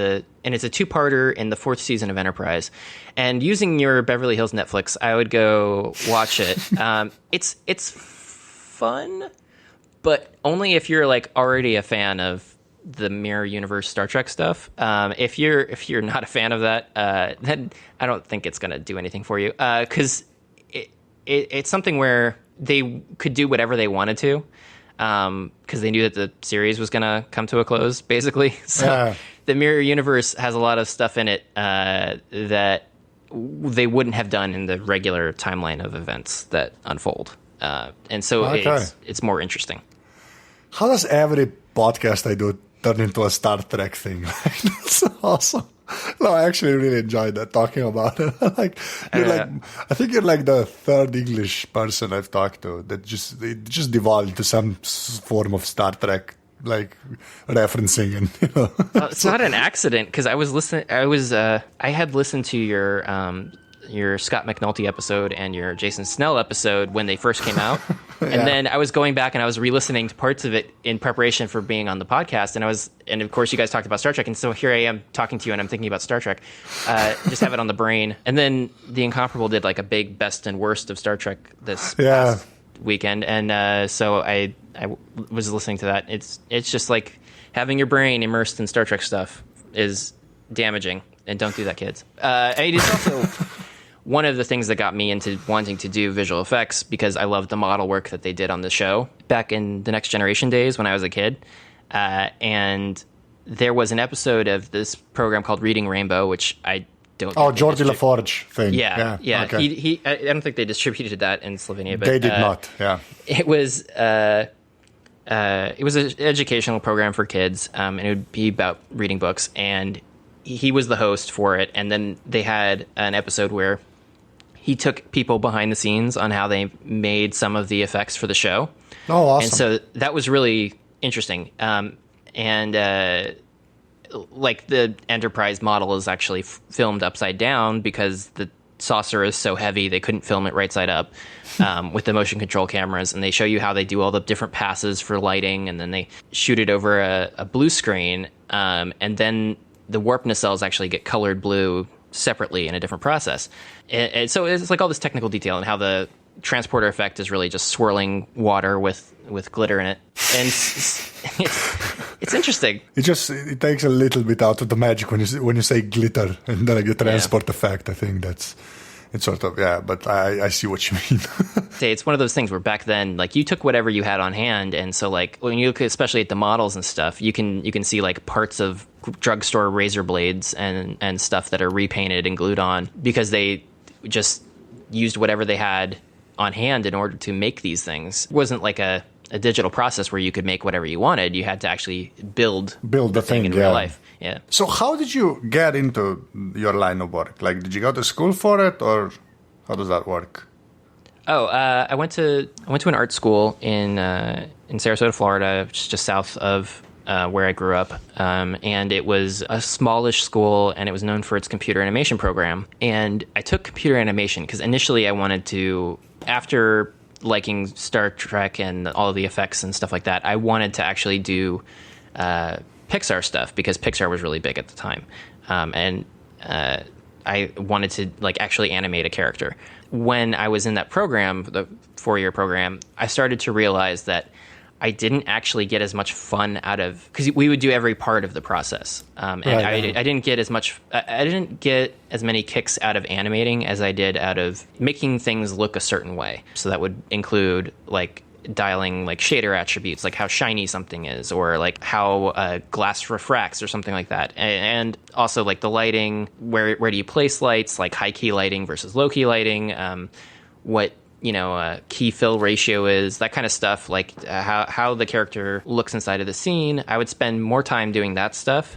S2: and it's a 2-parter in the 4th season of Enterprise. And using your Beverly Hills Netflix, I would go watch it. It's fun, but only if you're like already a fan of the mirror universe Star Trek stuff. If you're not a fan of that, then I don't think it's going to do anything for you. Because it's something where they could do whatever they wanted to, because they knew that the series was going to come to a close, basically. So the mirror universe has a lot of stuff in it that they wouldn't have done in the regular timeline of events that unfold. And so it's more interesting.
S1: How does every podcast I do turn into a Star Trek thing? That's awesome. No, I actually really enjoyed that, talking about it. I think you're like the third English person I've talked to that just devolved into some form of Star Trek, like referencing, and
S2: it's not an accident, because I was listening. I had listened to your Scott McNulty episode and your Jason Snell episode when they first came out. And then I was going back and I was re-listening to parts of it in preparation for being on the podcast. And of course you guys talked about Star Trek. And so here I am talking to you and I'm thinking about Star Trek. Just have it on the brain. And then The Incomparable did like a big best and worst of Star Trek this past weekend. And so I was listening to that. It's just like having your brain immersed in Star Trek stuff is damaging. And don't do that, kids. It's also one of the things that got me into wanting to do visual effects, because I loved the model work that they did on the show back in the Next Generation days when I was a kid. And there was an episode of this program called Reading Rainbow, which I don't. Oh,
S1: Geordi LaForge thing.
S2: Yeah.
S1: Okay.
S2: I don't think they distributed that in Slovenia, but
S1: they did not. Yeah.
S2: It was an educational program for kids, and it would be about reading books. And he was the host for it, and then they had an episode where he took people behind the scenes on how they made some of the effects for the show.
S1: Oh, awesome.
S2: And so that was really interesting. Like the Enterprise model is actually filmed upside down because the saucer is so heavy they couldn't film it right side up with the motion control cameras. And they show you how they do all the different passes for lighting, and then they shoot it over a blue screen, and then the warp nacelles actually get colored blue separately in a different process. And so it's like all this technical detail and how the transporter effect is really just swirling water with glitter in it. And it's interesting.
S1: It takes a little bit out of the magic when you say glitter and then like the transport effect. I think it's sort of, but I see what you mean.
S2: It's one of those things where back then, like, you took whatever you had on hand, and so like when you look especially at the models and stuff, you can see like parts of drugstore razor blades and stuff that are repainted and glued on because they just used whatever they had on hand in order to make these things. It wasn't like a digital process where you could make whatever you wanted. You had to actually build the thing in real life. Yeah.
S1: So how did you get into your line of work? Like, did you go to school for it, or how does that work?
S2: Oh, I went to an art school in Sarasota, Florida, which is just south of where I grew up. And it was a smallish school, and it was known for its computer animation program. And I took computer animation because initially I wanted to, after liking Star Trek and all of the effects and stuff like that, I wanted to actually do Pixar stuff because Pixar was really big at the time. And I wanted to like actually animate a character. When I was in that program, the 4-year program, I started to realize that I didn't actually get as much fun out of, because we would do every part of the process. I didn't get as much, I didn't get as many kicks out of animating as I did out of making things look a certain way. So that would include like dialing like shader attributes, like how shiny something is, or like how glass refracts or something like that. And also like the lighting, where do you place lights, like high key lighting versus low key lighting, what key fill ratio is, that kind of stuff, like how the character looks inside of the scene. I would spend more time doing that stuff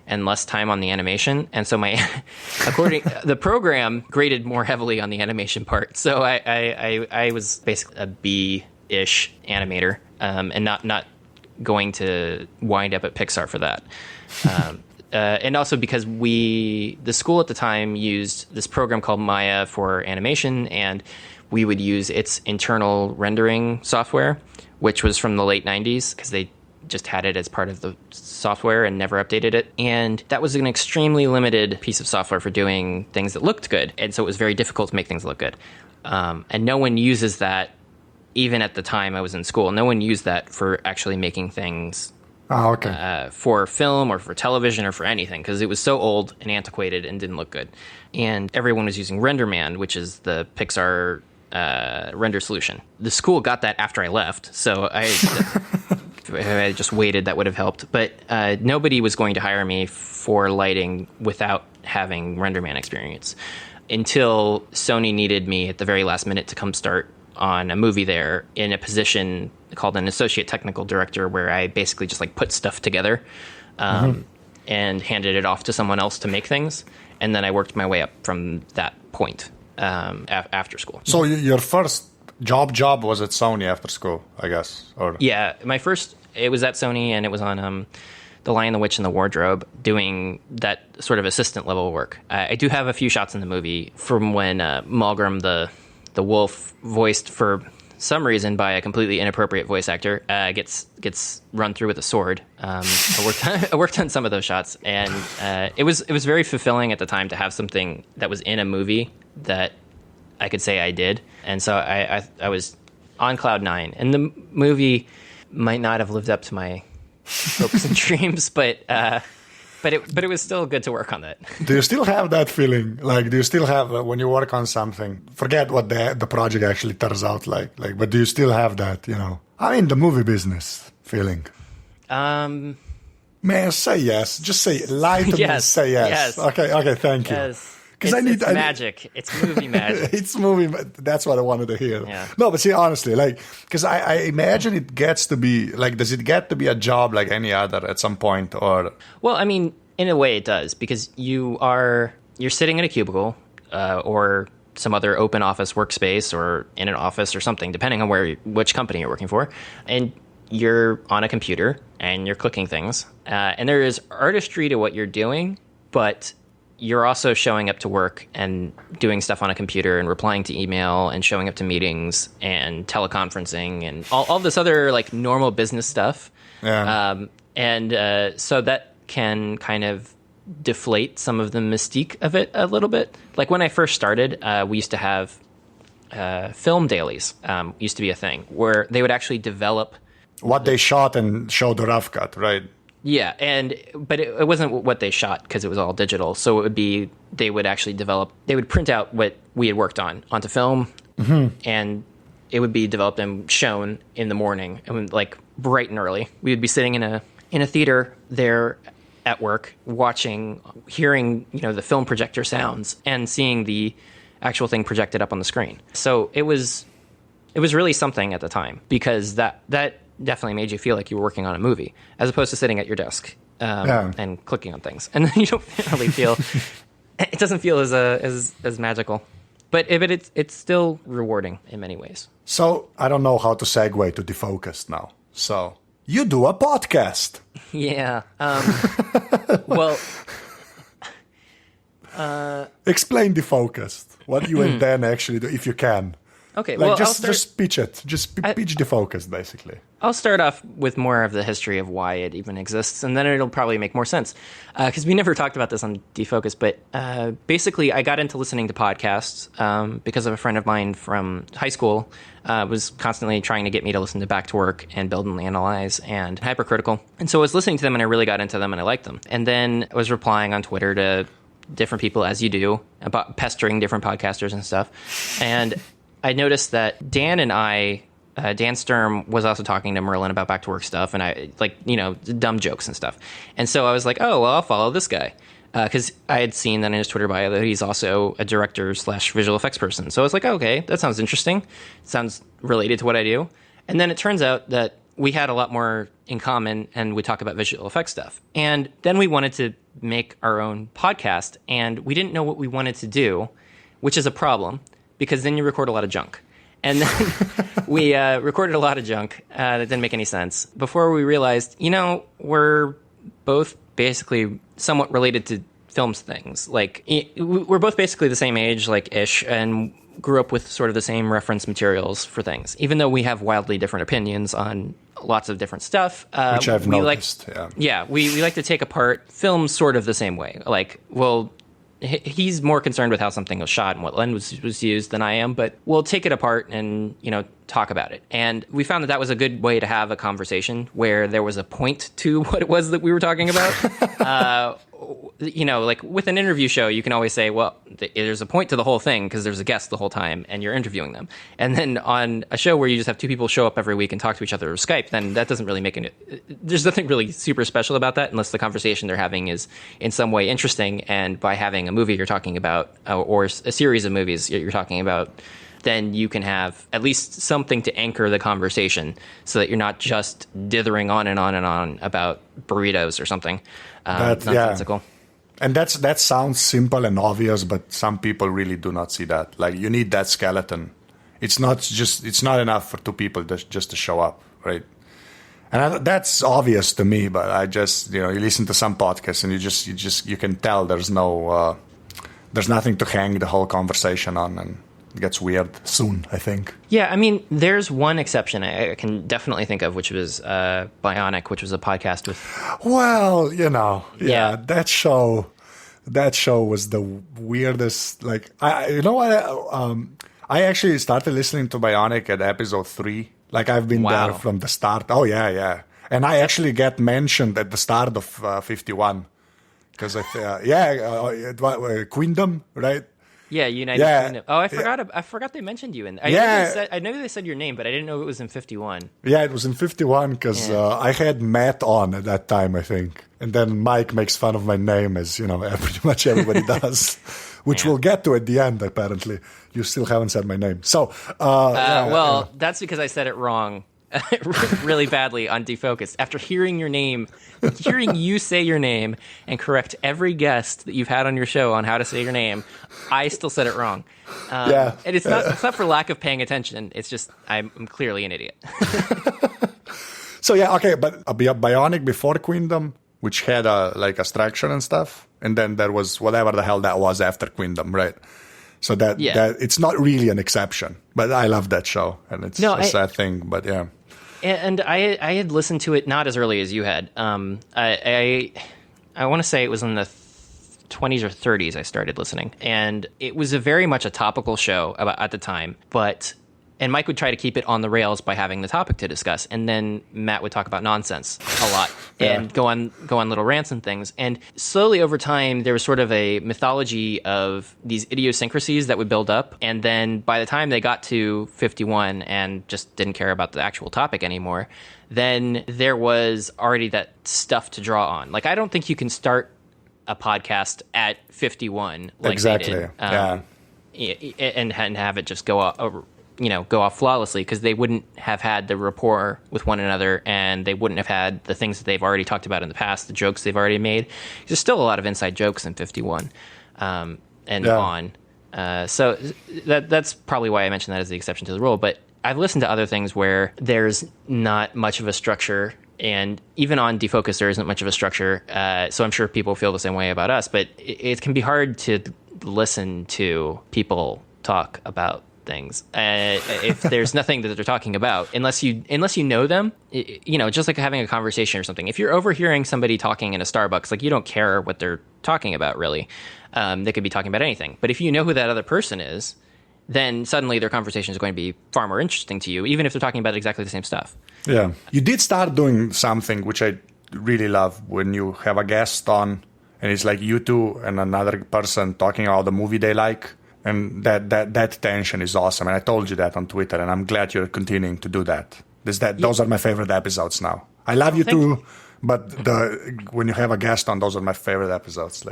S2: and less time on the animation. And so the program graded more heavily on the animation part. So I was basically a B-ish animator, and not going to wind up at Pixar for that. And also because the school at the time used this program called Maya for animation, and we would use its internal rendering software, which was from the late 90s, because they just had it as part of the software and never updated it. And that was an extremely limited piece of software for doing things that looked good. And so it was very difficult to make things look good. And no one uses that, even at the time I was in school. No one used that for actually making things for film or for television or for anything, because it was so old and antiquated and didn't look good. And everyone was using RenderMan, which is the Pixar render solution. The school got that after I left, so I just waited. That would have helped. But nobody was going to hire me for lighting without having RenderMan experience, until Sony needed me at the very last minute to come start on a movie there in a position called an associate technical director, where I basically just like put stuff together and handed it off to someone else to make things. And then I worked my way up from that point after school.
S1: So your first job was at Sony after school, I guess? Or
S2: yeah, it was at Sony, and it was on The Lion, the Witch, and the Wardrobe, doing that sort of assistant level work. I do have a few shots in the movie from when Malgrim the wolf, voiced for some reason by a completely inappropriate voice actor, gets run through with a sword. I worked on some of those shots, and it was very fulfilling at the time to have something that was in a movie that I could say I did. And so I was on cloud nine, and the movie might not have lived up to my hopes and dreams, but it was still good to work on that.
S1: Do you still have that feeling? Like, do you still have, when you work on something, forget what the project actually turns out like, but do you still have that, the movie business feeling? Man, say yes. Just say, lie to me and say yes. Okay, thank you.
S2: Yes. It's magic. It's movie magic.
S1: It's movie. That's what I wanted to hear.
S2: Yeah.
S1: No, but see, honestly, because I imagine it gets to be, does it get to be a job like any other at some point, or?
S2: Well, I mean, in a way it does, because you're sitting in a cubicle or some other open office workspace, or in an office or something, depending on which company you're working for, and you're on a computer and you're clicking things, and there is artistry to what you're doing, but you're also showing up to work and doing stuff on a computer and replying to email and showing up to meetings and teleconferencing and all this other like normal business stuff.
S1: Yeah.
S2: So that can kind of deflate some of the mystique of it a little bit. Like when I first started, we used to have film dailies, used to be a thing where they would actually develop
S1: what they shot and show the rough cut, right?
S2: Yeah, but it wasn't what they shot, because it was all digital. So it would be, they would print out what we had worked on onto film, and it would be developed and shown in the morning, and like bright and early. We would be sitting in a theater there at work, hearing the film projector sounds, and seeing the actual thing projected up on the screen. So it was really something at the time, because that definitely made you feel like you were working on a movie, as opposed to sitting at your desk and clicking on things, and then you don't really feel. It doesn't feel as magical, but it's still rewarding in many ways.
S1: So I don't know how to segue to Defocused now. So you do a podcast.
S2: Yeah. Well.
S1: Explain Defocused. What you intend actually do, if you can.
S2: Okay,
S1: just pitch it. Just pitch Defocused, basically.
S2: I'll start off with more of the history of why it even exists, and then it'll probably make more sense. Because we never talked about this on Defocus, but basically I got into listening to podcasts because of a friend of mine from high school was constantly trying to get me to listen to Back to Work and Build and Analyze and Hypercritical. And so I was listening to them, and I really got into them, and I liked them. And then I was replying on Twitter to different people, as you do, about pestering different podcasters and stuff. And I noticed that Dan and I... Dan Sturm was also talking to Merlin about Back to Work stuff, and I dumb jokes and stuff. And so I was like, oh, well, I'll follow this guy. Because I had seen that in his Twitter bio that he's also a director/visual effects person. So I was like, oh, okay, that sounds interesting. It sounds related to what I do. And then it turns out that we had a lot more in common, and we talk about visual effects stuff. And then we wanted to make our own podcast, and we didn't know what we wanted to do, which is a problem, because then you record a lot of junk. And then we recorded a lot of junk that didn't make any sense before we realized, we're both basically somewhat related to films things. Like, we're both basically the same age, like, ish, and grew up with sort of the same reference materials for things, even though we have wildly different opinions on lots of different stuff.
S1: Which I've noticed,
S2: yeah. We like to take apart films sort of the same way. Like, he's more concerned with how something was shot and what lens was used than I am, but we'll take it apart and, talk about it. And we found that was a good way to have a conversation where there was a point to what it was that we were talking about. Like with an interview show, you can always say, well, there's a point to the whole thing because there's a guest the whole time and you're interviewing them. And then on a show where you just have two people show up every week and talk to each other over Skype, then that doesn't really there's nothing really super special about that unless the conversation they're having is in some way interesting. And by having a movie you're talking about or a series of movies you're talking about, then you can have at least something to anchor the conversation so that you're not just dithering on and on and on about burritos or something nonsensical.
S1: Yeah. And that sounds simple and obvious, but some people really do not see that. Like, you need that skeleton. It's not enough for two people just to show up, right? And that's obvious to me, but I just, you listen to some podcasts and you can tell there's nothing to hang the whole conversation on, and it gets weird soon, I think.
S2: Yeah, I mean, there's one exception I can definitely think of, which was Bionic, which was a podcast with...
S1: Well, that show was the weirdest. Like, I actually started listening to Bionic at episode 3. Like, I've been there from the start. Oh, yeah. And I actually get mentioned at the start of 51. Because, Queendom, right?
S2: Yeah, United Kingdom. Oh, I forgot they mentioned you in. I know they said your name, but I didn't know it was in 51.
S1: Yeah, it was in 51 because I had Matt on at that time, I think, and then Mike makes fun of my name, as pretty much everybody does, which we'll get to at the end. Apparently, you still haven't said my name, so
S2: that's because I said it wrong. Really badly on Defocused. After hearing you say your name and correct every guest that you've had on your show on how to say your name, I still said it wrong. And it's not for lack of paying attention. It's just I'm clearly an idiot.
S1: So but Bionic before Queendom, which had a structure and stuff, and then there was whatever the hell that was after Queendom, right? So that it's not really an exception, but I love that show, and it's a sad thing, but yeah.
S2: And I had listened to it not as early as you had. I want to say it was in the 20s or 30s I started listening, and it was very much a topical show at the time, and Mike would try to keep it on the rails by having the topic to discuss, and then Matt would talk about nonsense a lot and go on little rants and things. And slowly over time, there was sort of a mythology of these idiosyncrasies that would build up, and then by the time they got to 51 and just didn't care about the actual topic anymore, then there was already that stuff to draw on. Like, I don't think you can start a podcast at 51 like
S1: exactly.
S2: They did, and have it just go off flawlessly, because they wouldn't have had the rapport with one another, and they wouldn't have had the things that they've already talked about in the past, the jokes they've already made. There's still a lot of inside jokes in 51 on. So that's probably why I mentioned that as the exception to the rule. But I've listened to other things where there's not much of a structure, and even on Defocus there isn't much of a structure. So I'm sure people feel the same way about us, but it can be hard to listen to people talk about things. If there's nothing that they're talking about, unless you know them, just like having a conversation or something. If you're overhearing somebody talking in a Starbucks, like, you don't care what they're talking about, really. They could be talking about anything. But if you know who that other person is, then suddenly their conversation is going to be far more interesting to you, even if they're talking about exactly the same stuff.
S1: Yeah. You did start doing something which I really love, when you have a guest on and it's like you two and another person talking about the movie they like. And that tension is awesome. And I told you that on Twitter, and I'm glad you're continuing to do that. Those are my favorite episodes now. I love you too, but when you have a guest on, those are my favorite episodes.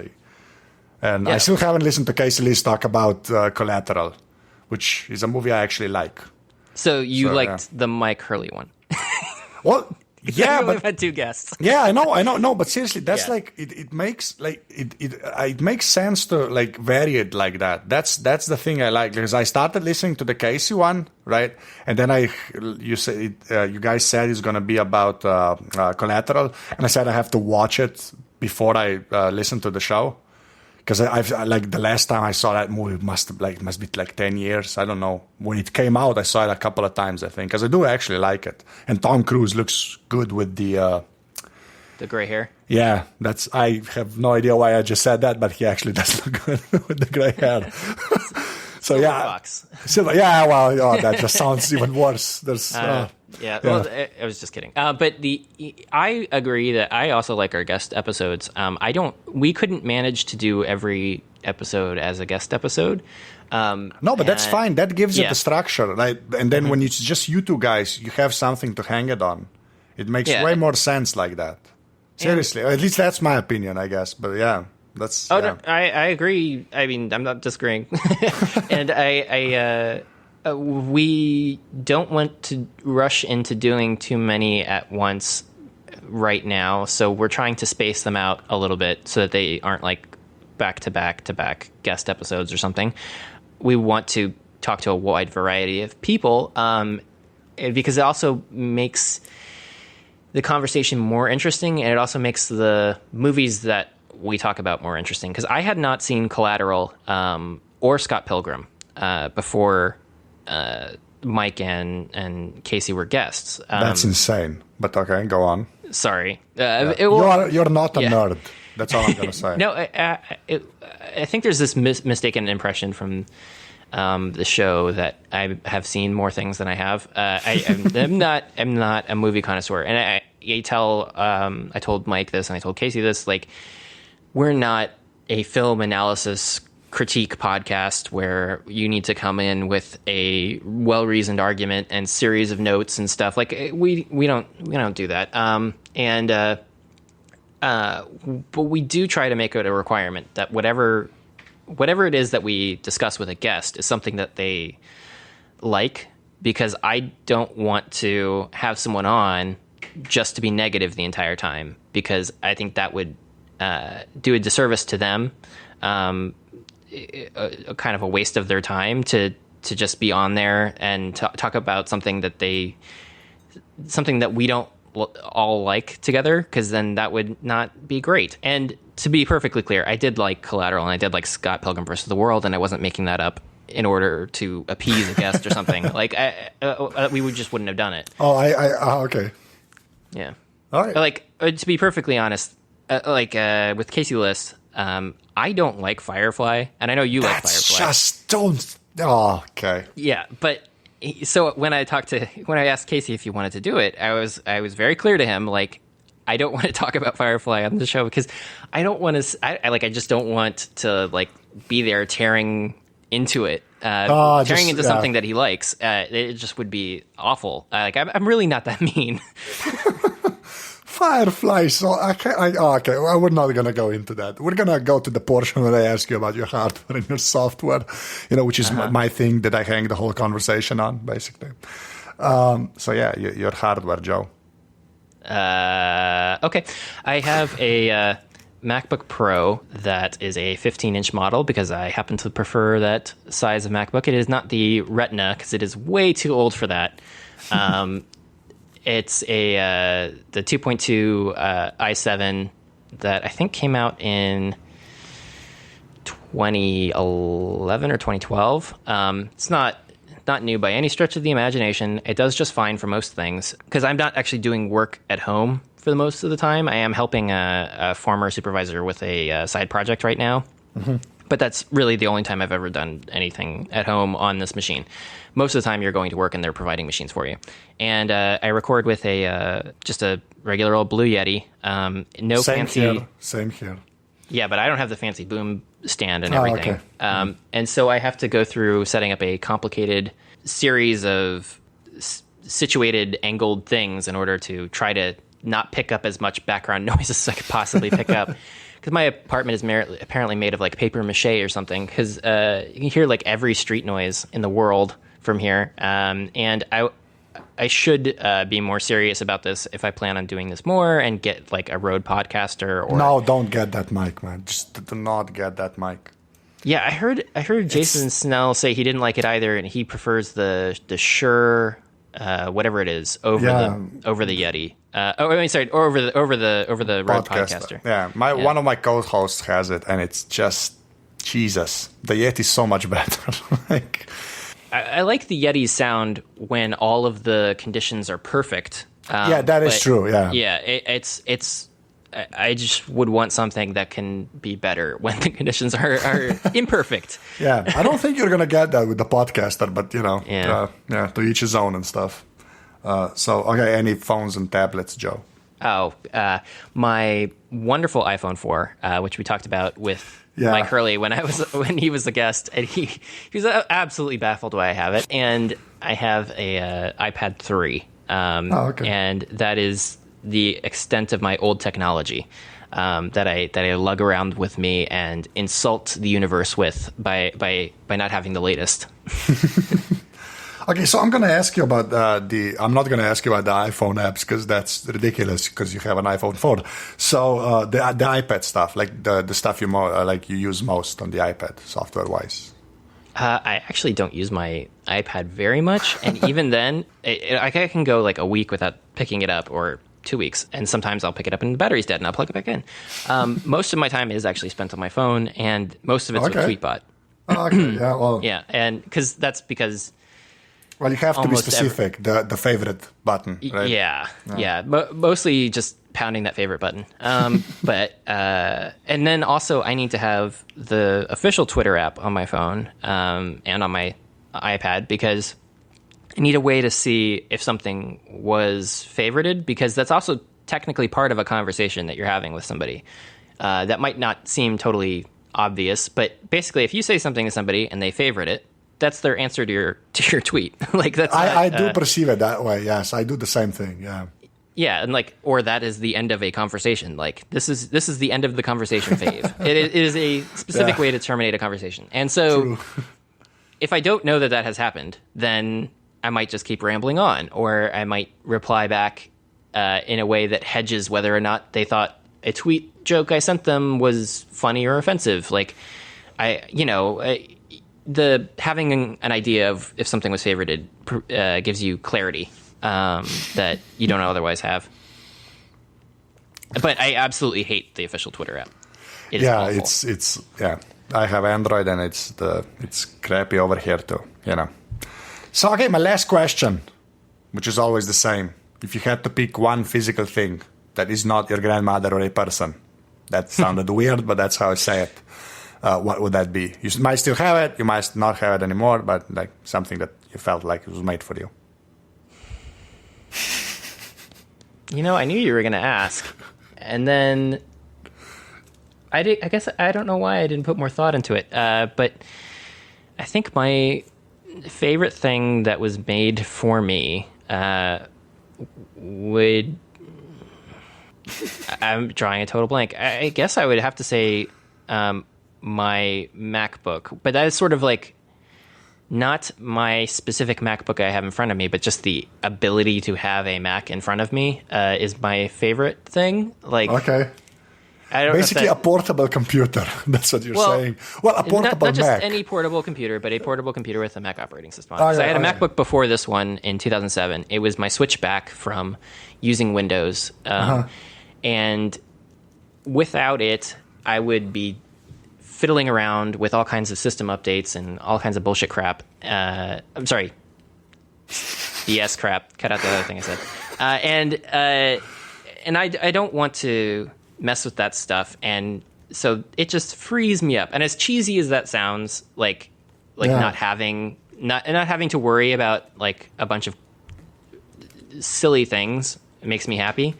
S1: I still haven't listened to Casey Lee's talk about Collateral, which is a movie I actually like.
S2: So you liked the Mike Hurley one?
S1: Well, yeah,
S2: but we've had two guests.
S1: Yeah, I know. No, but seriously, that's it makes sense to like vary it like that. That's the thing I like, because I started listening to the Casey one, right? And then you guys said it's gonna be about Collateral, and I said I have to watch it before I listen to the show. Because I've like the last time I saw that movie must be like 10 years. I don't know. When it came out, I saw it a couple of times, I think, because I do actually like it. And Tom Cruise looks good with the
S2: gray hair.
S1: Yeah, I have no idea why I just said that, but he actually does look good with the gray hair. So yeah, that just sounds even worse.
S2: Well, I was just kidding. But I agree that I also like our guest episodes. We couldn't manage to do every episode as a guest episode.
S1: No, but that's fine. That gives it the structure, right? And then when it's just you two guys, you have something to hang it on. It makes way more sense like that. Seriously, at least that's my opinion, I guess. But yeah.
S2: No, I agree. I mean, I'm not disagreeing. And we don't want to rush into doing too many at once right now, so we're trying to space them out a little bit so that they aren't like back to back guest episodes or something. We want to talk to a wide variety of people, because it also makes the conversation more interesting, and it also makes the movies that we talk about more interesting. Because I had not seen Collateral or Scott Pilgrim before Mike and Casey were guests.
S1: That's insane. But okay, go on.
S2: Sorry.
S1: You're not a nerd. That's all I'm going to say.
S2: No, I think there's this mistaken impression from the show that I have seen more things than I have. I'm not a movie connoisseur, and I told Mike this and I told Casey this. Like, we're not a film analysis critique podcast where you need to come in with a well-reasoned argument and series of notes and stuff. Like, we don't do that. But we do try to make it a requirement that whatever it is that we discuss with a guest is something that they like, because I don't want to have someone on just to be negative the entire time, because I think that would do a disservice to them, a kind of a waste of their time to just be on there and talk about something that we don't all like together, because then that would not be great. And to be perfectly clear, I did like Collateral and I did like Scott Pilgrim vs. the World, and I wasn't making that up in order to appease a guest or something. Like, we wouldn't have done it.
S1: Okay.
S2: Yeah.
S1: All right.
S2: Like, to be perfectly honest, with Casey List, I don't like Firefly, and I know you like Firefly.
S1: Just don't. Oh, okay.
S2: Yeah, but so when I asked Casey if he wanted to do it, I was very clear to him, like, I don't want to talk about Firefly on the show because I don't want to. I just don't want to like be there tearing into it, tearing into something that he likes. It just would be awful. I'm really not that mean.
S1: Firefly, so okay, well, we're not going to go into that. We're going to go to the portion where I ask you about your hardware and your software, which is my thing that I hang the whole conversation on, basically. So yeah, your hardware, Joe.
S2: Okay. I have a MacBook Pro that is a 15-inch model because I happen to prefer that size of MacBook. It is not the Retina because it is way too old for that. It's the 2.2 i7 that I think came out in 2011 or 2012. It's not not new by any stretch of the imagination. It does just fine for most things because I'm not actually doing work at home for the most of the time. I am helping a former supervisor with a side project right now. Mm-hmm. But that's really the only time I've ever done anything at home on this machine. Most of the time you're going to work and they're providing machines for you. And I record with just a regular old Blue Yeti. No fancy...
S1: Same here.
S2: Yeah, but I don't have the fancy boom stand and everything. Okay. And so I have to go through setting up a complicated series of situated, angled things in order to try to not pick up as much background noise as I could possibly pick up. Because my apartment is apparently made of like paper mache or something. Because you can hear like every street noise in the world from here. And I should be more serious about this if I plan on doing this more and get like a Rode podcaster. Or
S1: no, don't get that mic, man. Just do not get that mic.
S2: Yeah, I heard Jason Snell say he didn't like it either, and he prefers the Shure, whatever it is, over the Yeti. Or over the Rode podcaster.
S1: Yeah, one of my co-hosts has it, and it's just Jesus. The Yeti's so much better.
S2: I like the Yeti's sound when all of the conditions are perfect.
S1: That is true. Yeah,
S2: yeah. It's. I just would want something that can be better when the conditions are imperfect.
S1: Yeah, I don't think you're gonna get that with the podcaster, but to each his own and stuff. Any phones and tablets, Joe?
S2: Oh, my wonderful iPhone 4, which we talked about with Mike Hurley when he was a guest, and he was absolutely baffled why I have it. And I have a iPad 3, and that is the extent of my old technology that I lug around with me and insult the universe with by not having the latest.
S1: Okay, so I'm going to ask you about I'm not going to ask you about the iPhone apps because that's ridiculous because you have an iPhone 4. So the iPad stuff, like the stuff you use most on the iPad software-wise.
S2: I actually don't use my iPad very much, and even then, I can go like a week without picking it up, or 2 weeks, and sometimes I'll pick it up and the battery's dead and I'll plug it back in. Most of my time is actually spent on my phone, and most of it's with Tweetbot. And because
S1: well, you have to be specific. The favorite button, right?
S2: Yeah. Mostly just pounding that favorite button. And then also I need to have the official Twitter app on my phone and on my iPad because I need a way to see if something was favorited, because that's also technically part of a conversation that you're having with somebody. That might not seem totally obvious, but basically if you say something to somebody and they favorite it, that's their answer to your tweet. Like that's
S1: I do perceive it that way. Yes, I do the same thing. Yeah.
S2: Yeah, and or that is the end of a conversation. Like this is the end of the conversation phase. It is a specific way to terminate a conversation. And so if I don't know that has happened, then I might just keep rambling on, or I might reply back in a way that hedges whether or not they thought a tweet joke I sent them was funny or offensive. Like the having an idea of if something was favorited gives you clarity that you don't otherwise have. But I absolutely hate the official Twitter app. It is awful.
S1: It's I have Android and it's crappy over here too. So okay, my last question, which is always the same: if you had to pick one physical thing that is not your grandmother or a person, that sounded weird, but that's how I say it. What would that be? You might still have it, you might not have it anymore, but like something that you felt like it was made for you.
S2: I knew you were going to ask, and then I guess I don't know why I didn't put more thought into it, but I think my favorite thing that was made for me would... I'm drawing a total blank. I guess I would have to say... my MacBook, but that is sort of like not my specific MacBook I have in front of me, but just the ability to have a Mac in front of me is my favorite thing. Like,
S1: okay, I don't basically a portable computer. That's what you're saying. Well, a portable
S2: not just
S1: Mac.
S2: Any portable computer, but a portable computer with a Mac operating system. I had a MacBook before this one in 2007. It was my switch back from using Windows, and without it, I would be fiddling around with all kinds of system updates and all kinds of bullshit crap. the S crap. Cut out the other thing I said. And I don't want to mess with that stuff, and so it just frees me up. And as cheesy as that sounds, like not having to worry about like a bunch of silly things, it makes me happy.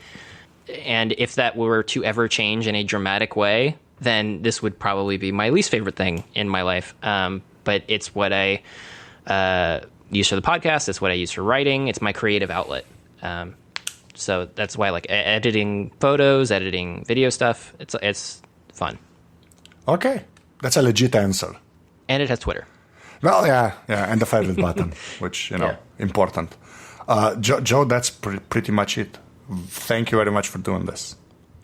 S2: And if that were to ever change in a dramatic way, then this would probably be my least favorite thing in my life. But it's what I use for the podcast. It's what I use for writing. It's my creative outlet. So that's why I like editing photos, editing video stuff. It's fun.
S1: Okay, that's a legit answer.
S2: And it has Twitter.
S1: Well, yeah, and the favorite button, which, important. Joe, that's pretty much it. Thank you very much for doing this.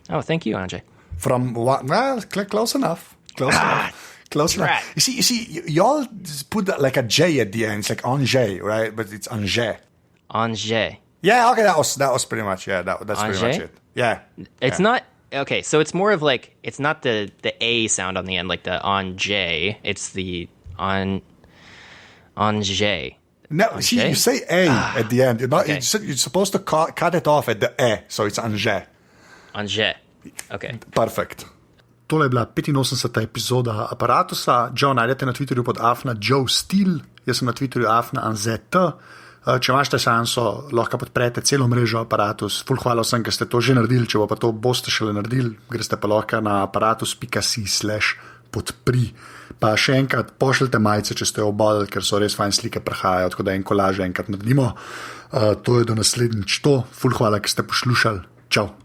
S2: Oh, thank you, Andrzej.
S1: From what? Well, close enough. Close enough.
S2: Right.
S1: You see, y'all put like a J at the end. It's like Angers, right? But it's Angers.
S2: Angers.
S1: Yeah, okay, that was pretty much, that's
S2: Angers?
S1: pretty much it. Yeah.
S2: It's not, okay, so it's more of like, it's not the A sound on the end, like the Angers. It's the Angers.
S1: No, see, you say A at the end. You're not.
S2: Okay.
S1: You're supposed to cut it off at the E, so it's Angers.
S2: Angers. Okay.
S1: Perfect. Tole je bila 85. epizoda Aparatusa. Joe najdete na Twitterju pod @Joe_Steel, jaz sem na Twitterju @AnZT. Če imate šanso, lahko podprete celo mrežo Aparatus. Ful hvala vsem, ki ste to že naredili, če pa to boste šele naredili, greste pa lahko na aparatus.si/podpri. Pa še enkrat pošljite majice, če ste jo obalili, ker so res fajn slike prihajajo, tako da en kolaž enkrat naredimo. To je do naslednjič to. Ful hvala, ki ste poslušali. Čau.